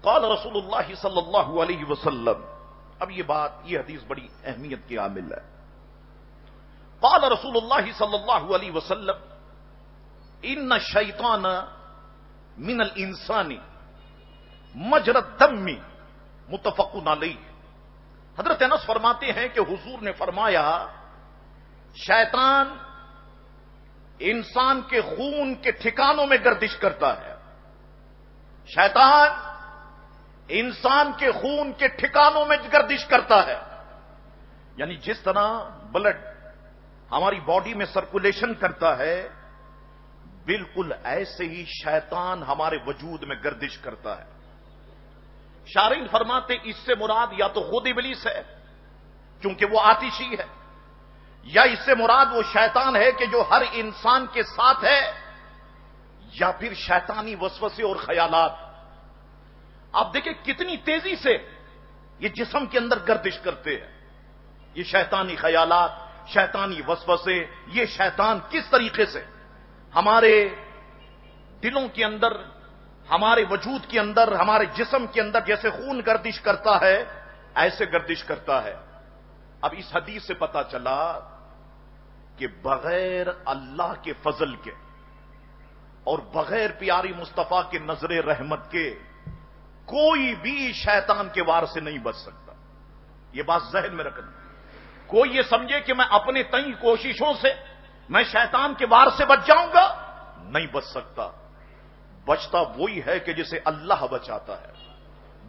قال رسول اللہ صلی اللہ علیہ وسلم۔ اب یہ حدیث بڑی اہمیت کی حامل ہے۔ قال رسول اللہ صلی اللہ علیہ وسلم ان الشیطان من الانسان مجرى الدم متفق علیہ۔ حضرت انس فرماتے ہیں کہ حضور نے فرمایا شیطان انسان کے خون کے ٹھکانوں میں گردش کرتا ہے۔ شیطان انسان کے خون کے ٹھکانوں میں گردش کرتا ہے، یعنی جس طرح بلڈ ہماری باڈی میں سرکولیشن کرتا ہے، بالکل ایسے ہی شیطان ہمارے وجود میں گردش کرتا ہے۔ شارعین فرماتے اس سے مراد یا تو خود ابلیس ہے کیونکہ وہ آتشی ہے، یا اس سے مراد وہ شیطان ہے کہ جو ہر انسان کے ساتھ ہے، یا پھر شیطانی وسوسے اور خیالات۔ آپ دیکھیں کتنی تیزی سے یہ جسم کے اندر گردش کرتے ہیں، یہ شیطانی خیالات، شیطانی وسوسے، یہ شیطان کس طریقے سے ہمارے دلوں کے اندر، ہمارے وجود کے اندر، ہمارے جسم کے اندر جیسے خون گردش کرتا ہے ایسے گردش کرتا ہے۔ اب اس حدیث سے پتا چلا کہ بغیر اللہ کے فضل کے اور بغیر پیاری مصطفیٰ کے نظر رحمت کے کوئی بھی شیطان کے وار سے نہیں بچ سکتا۔ یہ بات ذہن میں رکھنا۔ کوئی یہ سمجھے کہ میں اپنے تئیں کوششوں سے میں شیطان کے وار سے بچ جاؤں گا، نہیں بچ سکتا۔ بچتا وہی ہے کہ جسے اللہ بچاتا ہے،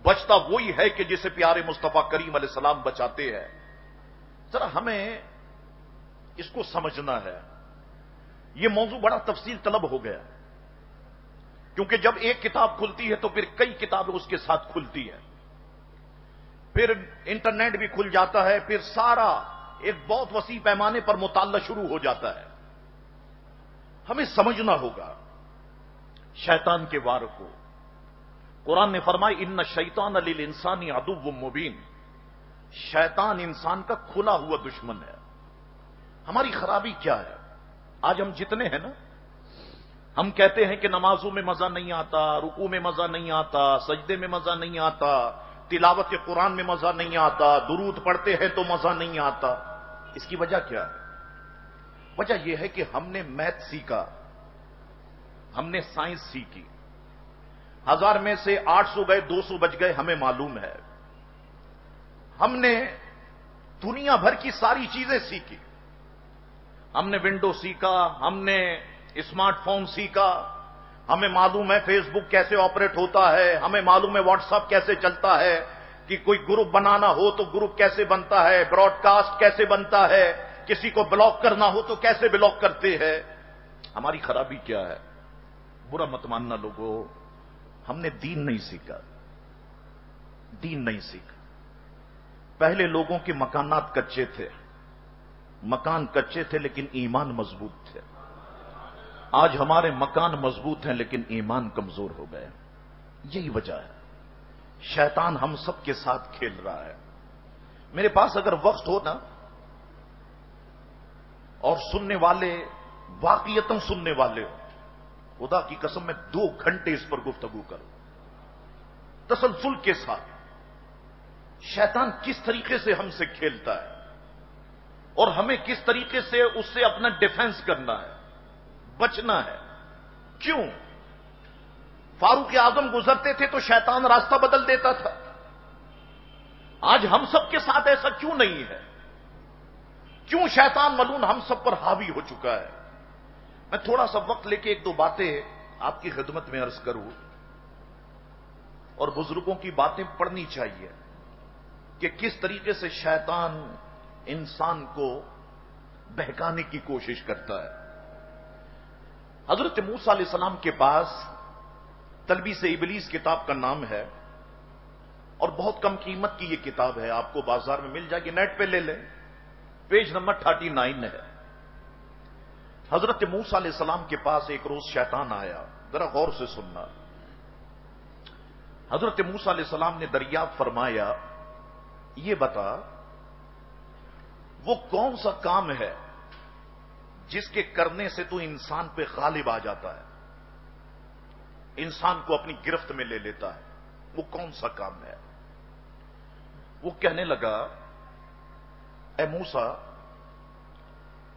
بچتا وہی ہے کہ جسے پیارے مصطفیٰ کریم علیہ السلام بچاتے ہیں۔ ذرا ہمیں اس کو سمجھنا ہے۔ یہ موضوع بڑا تفصیل طلب ہو گیا، کیونکہ جب ایک کتاب کھلتی ہے تو پھر کئی کتابیں اس کے ساتھ کھلتی ہے، پھر انٹرنیٹ بھی کھل جاتا ہے، پھر سارا ایک بہت وسیع پیمانے پر مطالعہ شروع ہو جاتا ہے۔ ہمیں سمجھنا ہوگا شیطان کے وار کو۔ قرآن نے فرمایا ان الشیطان للانسان عدو مبین، شیطان انسان کا کھلا ہوا دشمن ہے۔ ہماری خرابی کیا ہے؟ آج ہم جتنے ہیں نا، ہم کہتے ہیں کہ نمازوں میں مزہ نہیں آتا، رکوع میں مزہ نہیں آتا، سجدے میں مزہ نہیں آتا، تلاوت قرآن میں مزہ نہیں آتا، درود پڑھتے ہیں تو مزہ نہیں آتا۔ اس کی وجہ کیا ہے؟ وجہ یہ ہے کہ ہم نے میتھ سیکھا، ہم نے سائنس سیکھی، 1000 میں سے 800 گئے، 200 بچ گئے، ہمیں معلوم ہے۔ ہم نے دنیا بھر کی ساری چیزیں سیکھی، ہم نے ونڈو سیکھا، ہم نے اسمارٹ فون سیکھا، ہمیں معلوم ہے فیس بک کیسے آپریٹ ہوتا ہے، ہمیں معلوم ہے واٹس ایپ کیسے چلتا ہے، کہ کوئی گروپ بنانا ہو تو گروپ کیسے بنتا ہے، براڈ کاسٹ کیسے بنتا ہے، کسی کو بلاک کرنا ہو تو کیسے بلاک کرتے ہیں۔ ہماری خرابی کیا ہے؟ برا مت ماننا لوگوں، ہم نے دین نہیں سیکھا، دین نہیں سیکھا۔ پہلے لوگوں کے مکانات کچے تھے، مکان کچے تھے لیکن ایمان مضبوط تھے۔ آج ہمارے مکان مضبوط ہیں لیکن ایمان کمزور ہو گئے۔ یہی وجہ ہے، شیطان ہم سب کے ساتھ کھیل رہا ہے۔ میرے پاس اگر وقت ہو نا اور سننے والے واقعیتاً سننے والے ہو، خدا کی قسم میں 2 گھنٹے اس پر گفتگو کروں تسلسل کے ساتھ، شیطان کس طریقے سے ہم سے کھیلتا ہے اور ہمیں کس طریقے سے اس سے اپنا ڈیفنس کرنا ہے، بچنا ہے۔ کیوں؟ فاروق اعظم گزرتے تھے تو شیطان راستہ بدل دیتا تھا۔ آج ہم سب کے ساتھ ایسا کیوں نہیں ہے؟ کیوں شیطان ملعون ہم سب پر حاوی ہو چکا ہے؟ میں تھوڑا سا وقت لے کے 1-2 باتیں آپ کی خدمت میں عرض کروں، اور بزرگوں کی باتیں پڑھنی چاہیے کہ کس طریقے سے شیطان انسان کو بہکانے کی کوشش کرتا ہے۔ حضرت موسیٰ علیہ السلام کے پاس تلبیس ابلیس کتاب کا نام ہے، اور بہت کم قیمت کی یہ کتاب ہے، آپ کو بازار میں مل جائے گی، نیٹ پہ لے لیں، پیج نمبر 39 ہے۔ حضرت موسیٰ علیہ السلام کے پاس ایک روز شیطان آیا، ذرا غور سے سننا۔ حضرت موسیٰ علیہ السلام نے دریافت فرمایا، یہ بتا وہ کون سا کام ہے جس کے کرنے سے تو انسان پہ غالب آ جاتا ہے، انسان کو اپنی گرفت میں لے لیتا ہے، وہ کون سا کام ہے؟ وہ کہنے لگا، اے موسیٰ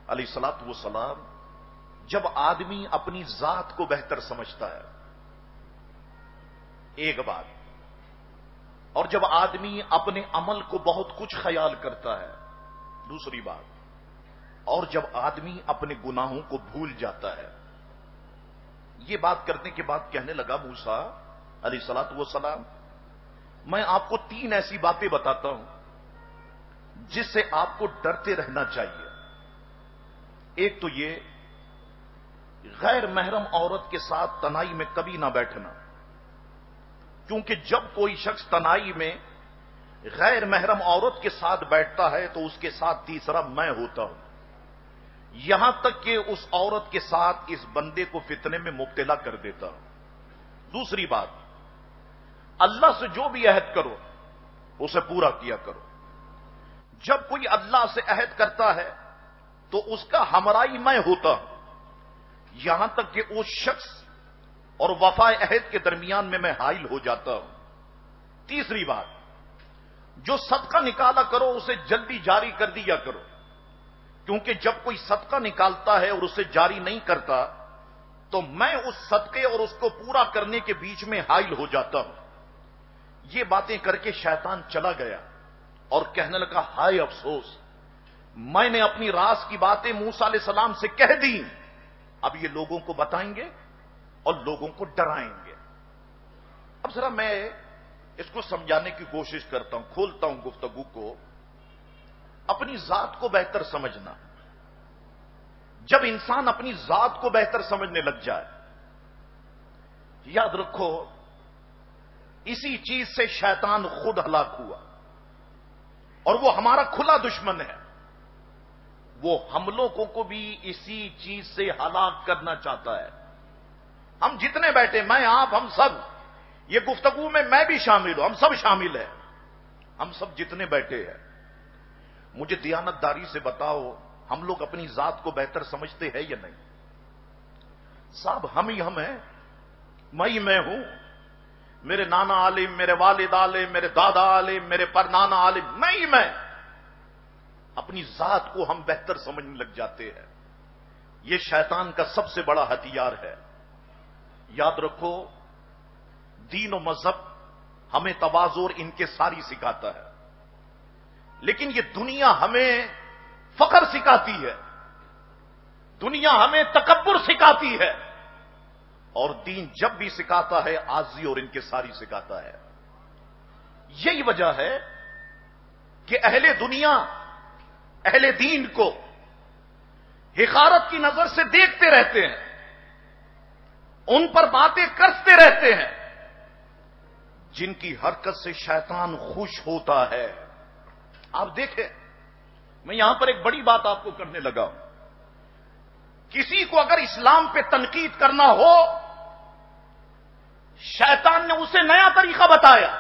علیہ الصلوۃ والسلام، جب آدمی اپنی ذات کو بہتر سمجھتا ہے، ایک بات، اور جب آدمی اپنے عمل کو بہت کچھ خیال کرتا ہے، دوسری بات، اور جب آدمی اپنے گناہوں کو بھول جاتا ہے۔ یہ بات کرنے کے بعد کہنے لگا موسیٰ علیہ الصلوۃ والسلام، میں آپ کو 3 ایسی باتیں بتاتا ہوں جس سے آپ کو ڈرتے رہنا چاہیے۔ ایک تو یہ، غیر محرم عورت کے ساتھ تنہائی میں کبھی نہ بیٹھنا، کیونکہ جب کوئی شخص تنہائی میں غیر محرم عورت کے ساتھ بیٹھتا ہے تو اس کے ساتھ تیسرا میں ہوتا ہوں، یہاں تک کہ اس عورت کے ساتھ اس بندے کو فتنے میں مبتلا کر دیتا ہوں۔ دوسری بات، اللہ سے جو بھی عہد کرو اسے پورا کیا کرو۔ جب کوئی اللہ سے عہد کرتا ہے تو اس کا ہمراہی میں ہوتا ہوں، یہاں تک کہ اس شخص اور وفائے عہد کے درمیان میں حائل ہو جاتا ہوں۔ تیسری بات، جو صدقہ نکالا کرو اسے جلدی جاری کر دیا کرو، کیونکہ جب کوئی صدقہ نکالتا ہے اور اسے جاری نہیں کرتا تو میں اس صدقے اور اس کو پورا کرنے کے بیچ میں حائل ہو جاتا ہوں۔ یہ باتیں کر کے شیطان چلا گیا اور کہنے لگا، ہائے افسوس، میں نے اپنی راز کی باتیں موسیٰ علیہ السلام سے کہہ دی، اب یہ لوگوں کو بتائیں گے اور لوگوں کو ڈرائیں گے۔ اب ذرا میں اس کو سمجھانے کی کوشش کرتا ہوں، کھولتا ہوں گفتگو کو۔ اپنی ذات کو بہتر سمجھنا، جب انسان اپنی ذات کو بہتر سمجھنے لگ جائے، یاد رکھو اسی چیز سے شیطان خود ہلاک ہوا، اور وہ ہمارا کھلا دشمن ہے، وہ ہم لوگوں کو بھی اسی چیز سے ہلاک کرنا چاہتا ہے۔ ہم جتنے بیٹھے، میں آپ ہم سب، یہ گفتگو میں میں بھی شامل ہوں، ہم سب شامل ہیں، ہم سب جتنے بیٹھے ہیں، مجھے دیانتداری سے بتاؤ ہم لوگ اپنی ذات کو بہتر سمجھتے ہیں یا نہیں؟ صاحب ہم ہی ہم ہیں، میں ہوں، میرے نانا عالم، میرے والد عالم، میرے دادا عالم، میرے پرنانا عالم، میں اپنی ذات کو ہم بہتر سمجھنے لگ جاتے ہیں۔ یہ شیطان کا سب سے بڑا ہتھیار ہے۔ یاد رکھو، دین و مذہب ہمیں تواضع اور انکساری سکھاتا ہے، لیکن یہ دنیا ہمیں فخر سکھاتی ہے، دنیا ہمیں تکبر سکھاتی ہے، اور دین جب بھی سکھاتا ہے عاجزی اور انکساری سکھاتا ہے۔ یہی وجہ ہے کہ اہل دنیا اہل دین کو حقارت کی نظر سے دیکھتے رہتے ہیں، ان پر باتیں کرتے رہتے ہیں جن کی حرکت سے شیطان خوش ہوتا ہے۔ آپ دیکھیں، میں یہاں پر ایک بڑی بات آپ کو کرنے لگا ہوں۔ کسی کو اگر اسلام پہ تنقید کرنا ہو، شیطان نے اسے نیا طریقہ بتایا۔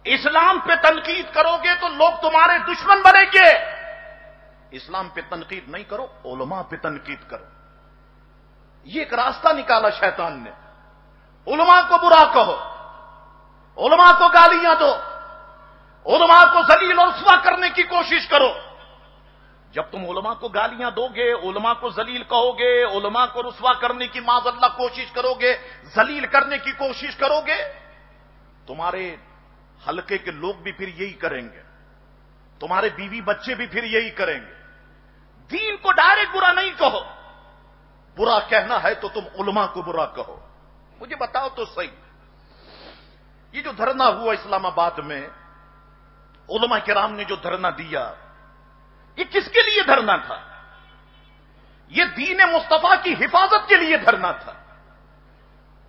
اسلام پہ تنقید کرو گے تو لوگ تمہارے دشمن بنیں گے، اسلام پہ تنقید نہیں کرو، علماء پہ تنقید کرو۔ یہ ایک راستہ نکالا شیطان نے۔ علماء کو برا کہو، علماء کو گالیاں دو، علماء کو ذلیل اور رسوا کرنے کی کوشش کرو۔ جب تم علماء کو گالیاں دو گے، علماء کو ذلیل کہو گے، علماء کو رسوا کرنے کی معاذ اللہ کوشش کرو گے، ذلیل کرنے کی کوشش کرو گے، تمہارے حلقے کے لوگ بھی پھر یہی کریں گے، تمہارے بیوی بچے بھی پھر یہی کریں گے۔ دین کو ڈائریکٹ برا نہیں کہو، برا کہنا ہے تو تم علماء کو برا کہو۔ مجھے بتاؤ تو صحیح، یہ جو دھرنا ہوا اسلام آباد میں، علماء کرام نے جو دھرنا دیا، یہ کس کے لیے دھرنا تھا؟ یہ دین مصطفیٰ کی حفاظت کے لیے دھرنا تھا۔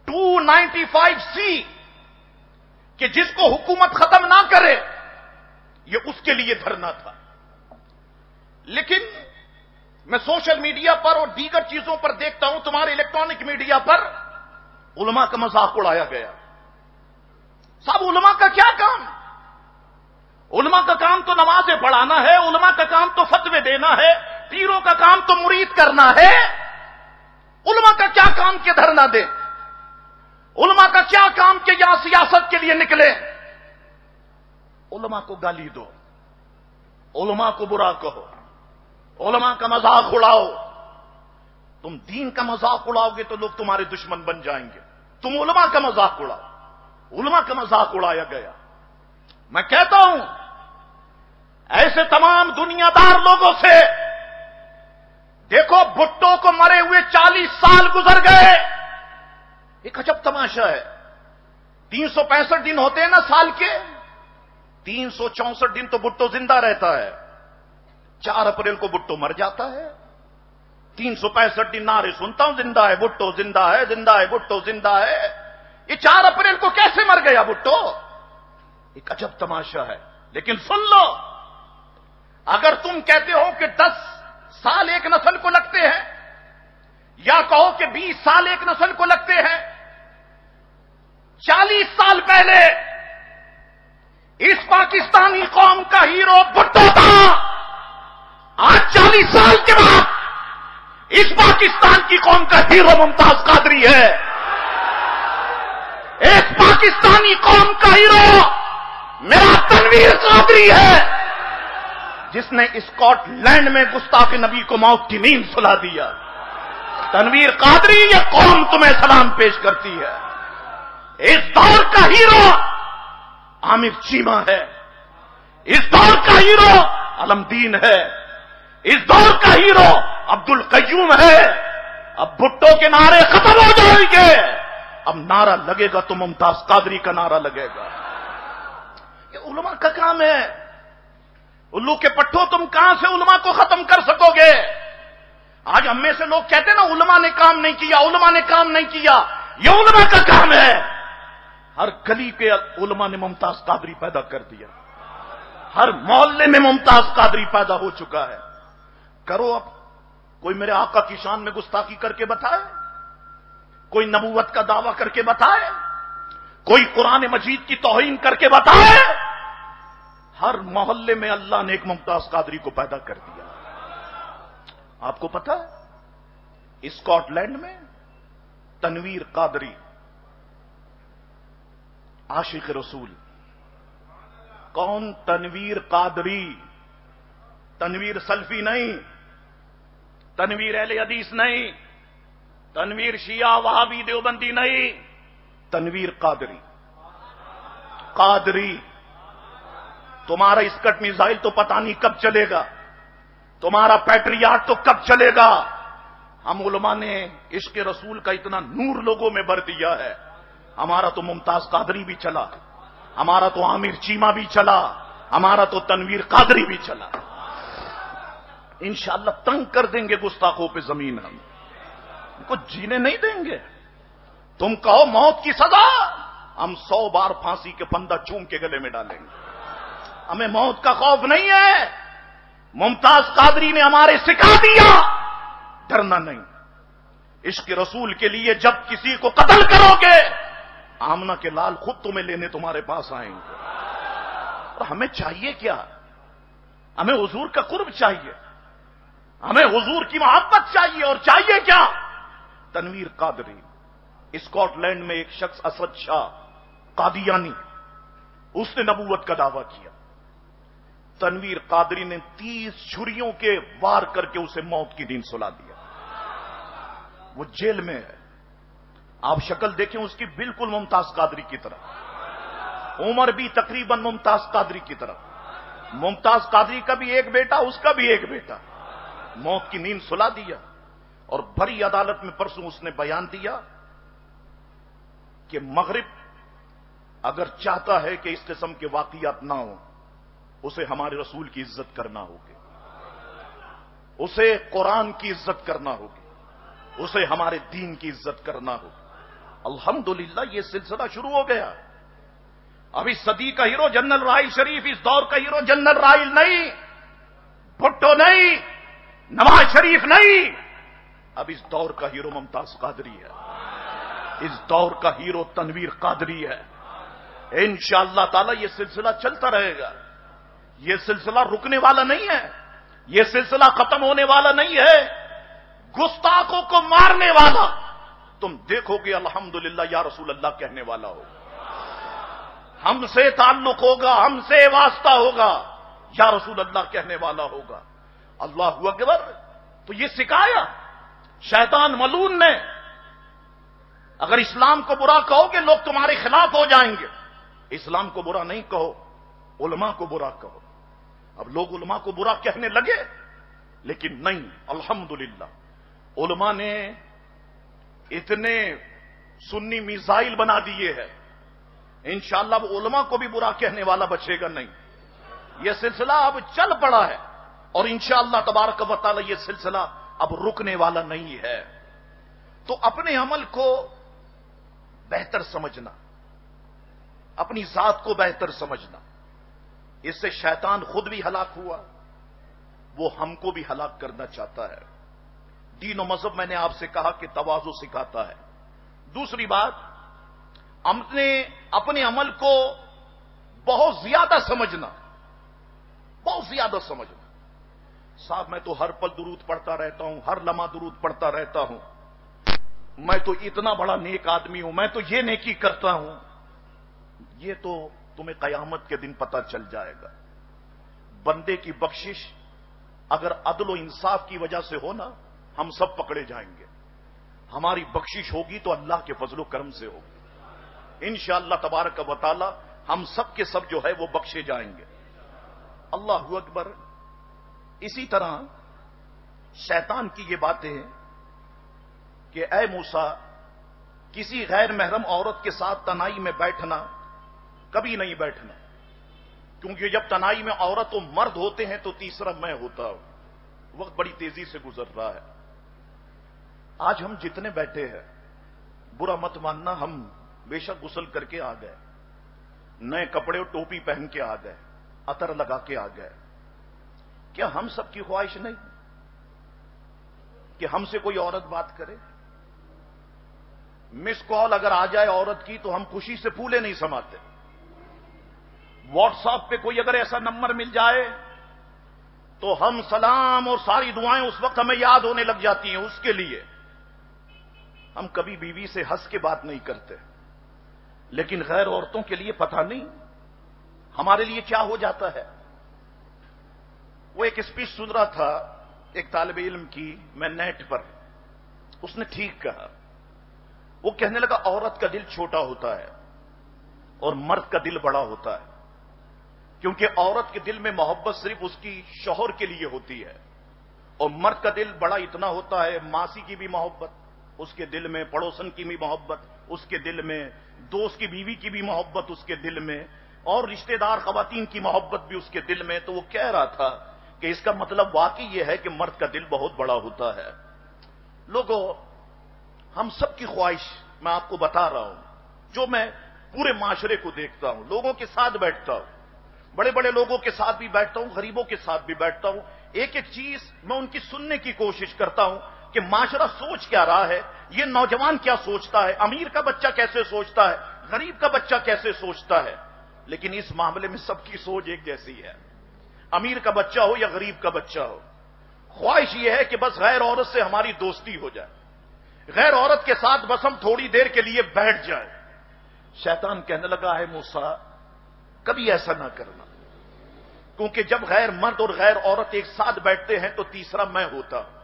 295C کہ جس کو حکومت ختم نہ کرے، یہ اس کے لیے دھرنا تھا۔ لیکن میں سوشل میڈیا پر اور دیگر چیزوں پر دیکھتا ہوں، تمہارے الیکٹرانک میڈیا پر علماء کا مذاق اڑایا گیا۔ صاحب، علماء کا کیا کام؟ علماء کا کام تو نمازیں پڑھانا ہے، علماء کا کام تو فتوے دینا ہے، پیروں کا کام تو مرید کرنا ہے۔ علماء کا کیا کام کہ دھرنا دے؟ علماء کا کیا کام کہ یہاں سیاست کے لیے نکلے؟ علماء کو گالی دو، علماء کو برا کہو، علماء کا مذاق اڑاؤ۔ تم دین کا مذاق اڑاؤ گے تو لوگ تمہارے دشمن بن جائیں گے۔ تم علماء کا مذاق اڑاؤ، علماء کا مذاق اڑایا گیا۔ میں کہتا ہوں، ایسے تمام دنیا دار لوگوں سے دیکھو، بھٹو کو مرے ہوئے 40 سال گزر گئے۔ ایک عجب تماشا ہے، 365 دن ہوتے ہیں نا سال کے، 364 دن تو بھٹو زندہ رہتا ہے، 4 اپریل کو بھٹو مر جاتا ہے۔ 365 دن نعرے سنتا ہوں، زندہ ہے بھٹو، زندہ ہے، زندہ ہے بھٹو، زندہ ہے۔ یہ 4 اپریل کو کیسے مر گیا بھٹو؟ ایک عجب تماشا ہے۔ لیکن سن لو، اگر تم کہتے ہو کہ 10 سال ایک نسل کو لگتے ہیں، یا کہو کہ 20 سال ایک نسل کو لگتے ہیں، 40 سال پہلے اس پاکستانی قوم کا ہیرو بھٹو تھا۔ آج 40 سال کے بعد اس پاکستان کی قوم کا ہیرو ممتاز قادری ہے۔ اس پاکستانی قوم کا ہیرو میرا تنویر قادری ہے، جس نے اسکاٹ لینڈ میں گستاخ نبی کو موت کی نیند سلا دیا۔ تنویر قادری، یہ قوم تمہیں سلام پیش کرتی ہے۔ اس دور کا ہیرو عامر چیمہ ہے، اس دور کا ہیرو علمدین ہے، اس دور کا ہیرو عبد القیوم ہے۔ اب بھٹو کے نعرے ختم ہو جائیں گے، اب نعرہ لگے گا تو ممتاز قادری کا نعرہ لگے گا۔ یہ علماء کا کام ہے۔ الو کے پٹھوں، تم کہاں سے علماء کو ختم کر سکو گے؟ آج ہم میں سے لوگ کہتے ہیں نا علماء نے کام نہیں کیا، علماء نے کام نہیں کیا۔ یہ علماء کا کام ہے۔ ہر گلی کے علماء نے ممتاز قادری پیدا کر دیا، ہر محلے میں ممتاز قادری پیدا ہو چکا ہے۔ کرو اب، کوئی میرے آقا کی شان میں گستاخی کر کے بتائے، کوئی نبوت کا دعویٰ کر کے بتائے، کوئی قرآن مجید کی توہین کر کے بتائے۔ ہر محلے میں اللہ نے ایک ممتاز قادری کو پیدا کر دیا۔ آپ کو پتا ہے، اسکاٹ لینڈ میں تنویر قادری، عاشق رسول۔ کون؟ تنویر قادری۔ تنویر سلفی نہیں، تنویر اہل حدیث نہیں، تنویر شیعہ وہابی دیوبندی نہیں، تنویر قادری۔ قادری، تمہارا اسکٹ میزائل تو پتہ نہیں کب چلے گا، تمہارا پیٹریاٹ تو کب چلے گا۔ ہم علماء نے عشق رسول کا اتنا نور لوگوں میں بھر دیا ہے، ہمارا تو ممتاز قادری بھی چلا، ہمارا تو عامر چیمہ بھی چلا، ہمارا تو تنویر قادری بھی چلا. انشاءاللہ تنگ کر دیں گے گستاخوں پہ زمین، ہم ان کو جینے نہیں دیں گے. تم کہو موت کی سزا، ہم 100 بار پھانسی کے پندہ چوم کے گلے میں ڈالیں گے. ہمیں موت کا خوف نہیں ہے. ممتاز قادری نے ہمارے سکھا دیا ڈرنا نہیں. عشق رسول کے لیے جب کسی کو قتل کرو گے، آمنہ کے لال خود تمہیں لینے تمہارے پاس آئیں گے. اور ہمیں چاہیے کیا؟ ہمیں حضور کا قرب چاہیے، ہمیں حضور کی محبت چاہیے. اور چاہیے کیا؟ تنویر قادری. اسکاٹ لینڈ میں ایک شخص اسد شاہ قادیانی، اس نے نبوت کا دعویٰ کیا. تنویر قادری نے 30 چھریوں کے وار کر کے اسے موت کی نیند سلا دیا. وہ جیل میں ہے. آپ شکل دیکھیں اس کی بالکل ممتاز قادری کی طرح، عمر بھی تقریباً ممتاز قادری کی طرح. ممتاز قادری کا بھی ایک بیٹا، اس کا بھی ایک بیٹا. موت کی نیند سلا دیا. اور بھری عدالت میں پرسوں اس نے بیان دیا کہ مغرب اگر چاہتا ہے کہ اس قسم کے واقعات نہ ہوں، اسے ہمارے رسول کی عزت کرنا ہوگی، اسے قرآن کی عزت کرنا ہوگی، اسے ہمارے دین کی عزت کرنا ہوگی. الحمدللہ یہ سلسلہ شروع ہو گیا. اب اس صدی کا ہیرو جنرل راحیل شریف، اس دور کا ہیرو جنرل راحیل نہیں، بھٹو نہیں، نواز شریف نہیں. اب اس دور کا ہیرو ممتاز قادری ہے. اس دور کا ہیرو تنویر قادری ہے. انشاءاللہ تعالی یہ سلسلہ چلتا رہے گا. یہ سلسلہ رکنے والا نہیں ہے، یہ سلسلہ ختم ہونے والا نہیں ہے. گستاخوں کو مارنے والا تم دیکھو گے الحمدللہ یا رسول اللہ کہنے والا ہوگا. ہم سے تعلق ہوگا، ہم سے واسطہ ہوگا، یا رسول اللہ کہنے والا ہوگا. اللہ اکبر. تو یہ سکھایا شیطان ملعون نے. اگر اسلام کو برا کہو گے لوگ تمہارے خلاف ہو جائیں گے. اسلام کو برا نہیں کہو، علماء کو برا کہو. اب لوگ علماء کو برا کہنے لگے، لیکن نہیں، الحمدللہ علماء نے اتنے سنی میزائل بنا دیے ہیں. انشاءاللہ وہ علماء کو بھی برا کہنے والا بچے گا نہیں. یہ سلسلہ اب چل پڑا ہے اور انشاءاللہ تبارک و تعالی یہ سلسلہ اب رکنے والا نہیں ہے. تو اپنے عمل کو بہتر سمجھنا، اپنی ذات کو بہتر سمجھنا. اس سے شیطان خود بھی ہلاک ہوا، وہ ہم کو بھی ہلاک کرنا چاہتا ہے. دین و مذہب میں نے آپ سے کہا کہ تواضع سکھاتا ہے. دوسری بات، ہم نے اپنے عمل کو بہت زیادہ سمجھنا، بہت زیادہ سمجھنا. صاحب میں تو ہر پل درود پڑھتا رہتا ہوں، ہر لمحہ درود پڑھتا رہتا ہوں، میں تو اتنا بڑا نیک آدمی ہوں، میں تو یہ نیکی کرتا ہوں. یہ تو تمہیں قیامت کے دن پتہ چل جائے گا. بندے کی بخشش اگر عدل و انصاف کی وجہ سے ہو نا، ہم سب پکڑے جائیں گے. ہماری بخشش ہوگی تو اللہ کے فضل و کرم سے ہوگی. انشاءاللہ تبارک و تعالی ہم سب کے سب جو ہے وہ بخشے جائیں گے. اللہ اکبر. اسی طرح شیطان کی یہ باتیں کہ اے موسیٰ، کسی غیر محرم عورت کے ساتھ تنہائی میں بیٹھنا کبھی نہیں بیٹھنا، کیونکہ جب تنہائی میں عورت و مرد ہوتے ہیں تو تیسرا میں ہوتا ہوں. وقت بڑی تیزی سے گزر رہا ہے. آج ہم جتنے بیٹھے ہیں، برا مت ماننا، ہم بے شک غسل کر کے آ گئے، نئے کپڑے اور ٹوپی پہن کے آ گئے، عطر لگا کے آ گئے. کیا ہم سب کی خواہش نہیں کہ ہم سے کوئی عورت بات کرے؟ مس کال اگر آ جائے عورت کی تو ہم خوشی سے پھولے نہیں سماتے. واٹس ایپ پہ کوئی اگر ایسا نمبر مل جائے تو ہم سلام اور ساری دعائیں اس وقت ہمیں یاد ہونے لگ جاتی ہیں اس کے لیے. ہم کبھی بیوی سے ہنس کے بات نہیں کرتے، لیکن غیر عورتوں کے لیے پتہ نہیں ہمارے لیے کیا ہو جاتا ہے. وہ ایک اسپیچ سن رہا تھا ایک طالب علم کی، میں نیٹ پر، اس نے ٹھیک کہا. وہ کہنے لگا عورت کا دل چھوٹا ہوتا ہے اور مرد کا دل بڑا ہوتا ہے، کیونکہ عورت کے دل میں محبت صرف اس کی شوہر کے لیے ہوتی ہے، اور مرد کا دل بڑا اتنا ہوتا ہے ماسی کی بھی محبت اس کے دل میں، پڑوسن کی بھی محبت اس کے دل میں، دوست کی بیوی کی بھی محبت اس کے دل میں، اور رشتہ دار خواتین کی محبت بھی اس کے دل میں، تو وہ کہہ رہا تھا کہ اس کا مطلب واقعی یہ ہے کہ مرد کا دل بہت بڑا ہوتا ہے۔ لوگوں، ہم سب کی خواہش میں آپ کو بتا رہا ہوں، جو میں پورے معاشرے کو دیکھتا ہوں، لوگوں کے ساتھ بیٹھتا ہوں، بڑے بڑے لوگوں کے ساتھ بھی بیٹھتا ہوں، غریبوں کے ساتھ بھی بیٹھتا ہوں، ایک ایک چیز میں ان کی سننے کی کوشش کرتا ہوں کہ معاشرہ سوچ کیا رہا ہے، یہ نوجوان کیا سوچتا ہے، امیر کا بچہ کیسے سوچتا ہے، غریب کا بچہ کیسے سوچتا ہے۔ لیکن اس معاملے میں سب کی سوچ ایک جیسی ہے، امیر کا بچہ ہو یا غریب کا بچہ ہو، خواہش یہ ہے کہ بس غیر عورت سے ہماری دوستی ہو جائے، غیر عورت کے ساتھ بس ہم تھوڑی دیر کے لیے بیٹھ جائیں۔ شیطان کہنے لگا ہے موسیٰ، کبھی ایسا نہ کرنا، کیونکہ جب غیر مرد اور غیر عورت ایک ساتھ بیٹھتے ہیں تو تیسرا میں ہوتا ہوں،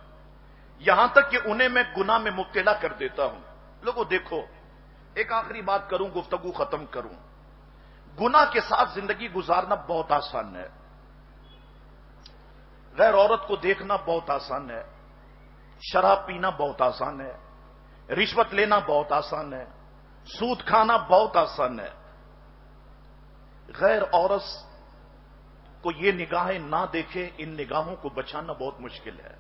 یہاں تک کہ انہیں میں گناہ میں مبتلا کر دیتا ہوں۔ لوگوں دیکھو، ایک آخری بات کروں، گفتگو ختم کروں۔ گناہ کے ساتھ زندگی گزارنا بہت آسان ہے، غیر عورت کو دیکھنا بہت آسان ہے، شراب پینا بہت آسان ہے، رشوت لینا بہت آسان ہے، سود کھانا بہت آسان ہے۔ غیر عورت کو یہ نگاہیں نہ دیکھے، ان نگاہوں کو بچانا بہت مشکل ہے۔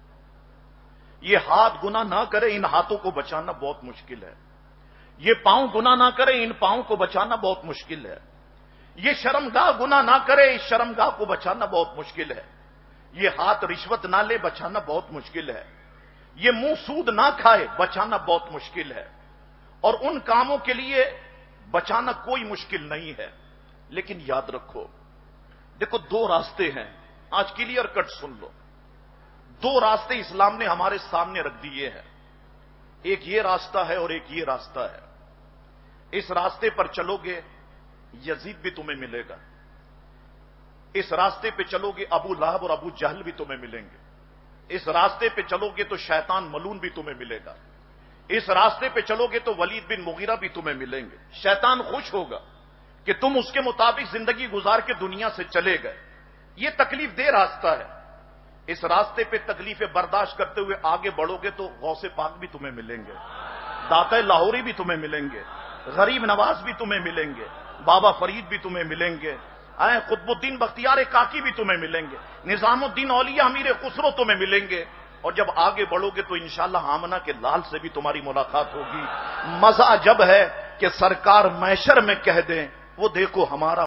یہ ہاتھ گناہ نہ کرے، ان ہاتھوں کو بچانا بہت مشکل ہے۔ یہ پاؤں گناہ نہ کرے، ان پاؤں کو بچانا بہت مشکل ہے۔ یہ شرمگاہ گناہ نہ کرے، اس شرمگاہ کو بچانا بہت مشکل ہے۔ یہ ہاتھ رشوت نہ لے، بچانا بہت مشکل ہے۔ یہ منہ سود نہ کھائے، بچانا بہت مشکل ہے۔ اور ان کاموں کے لیے بچانا کوئی مشکل نہیں ہے۔ لیکن یاد رکھو، دیکھو دو راستے ہیں، آج کلیئر کٹ سن لو، دو راستے اسلام نے ہمارے سامنے رکھ دیے ہیں، ایک یہ راستہ ہے اور ایک یہ راستہ ہے۔ اس راستے پر چلو گے یزید بھی تمہیں ملے گا، اس راستے پہ چلو گے ابو لہب اور ابو جہل بھی تمہیں ملیں گے، اس راستے پہ چلو گے تو شیطان ملعون بھی تمہیں ملے گا، اس راستے پہ چلو گے تو ولید بن مغیرہ بھی تمہیں ملیں گے۔ شیطان خوش ہوگا کہ تم اس کے مطابق زندگی گزار کے دنیا سے چلے گئے، یہ تکلیف دہ راستہ ہے۔ اس راستے پہ تکلیفیں برداشت کرتے ہوئے آگے بڑھو گے تو غوث پاک بھی تمہیں ملیں گے، داتا لاہوری بھی تمہیں ملیں گے، غریب نواز بھی تمہیں ملیں گے، بابا فرید بھی تمہیں ملیں گے، قطب الدین بختیار کاکی بھی تمہیں ملیں گے، نظام الدین اولیاء امیر خسرو تمہیں ملیں گے۔ اور جب آگے بڑھو گے تو انشاءاللہ آمنہ کے لال سے بھی تمہاری ملاقات ہوگی۔ مزہ جب ہے کہ سرکار محشر میں کہہ دیں، وہ دیکھو ہمارا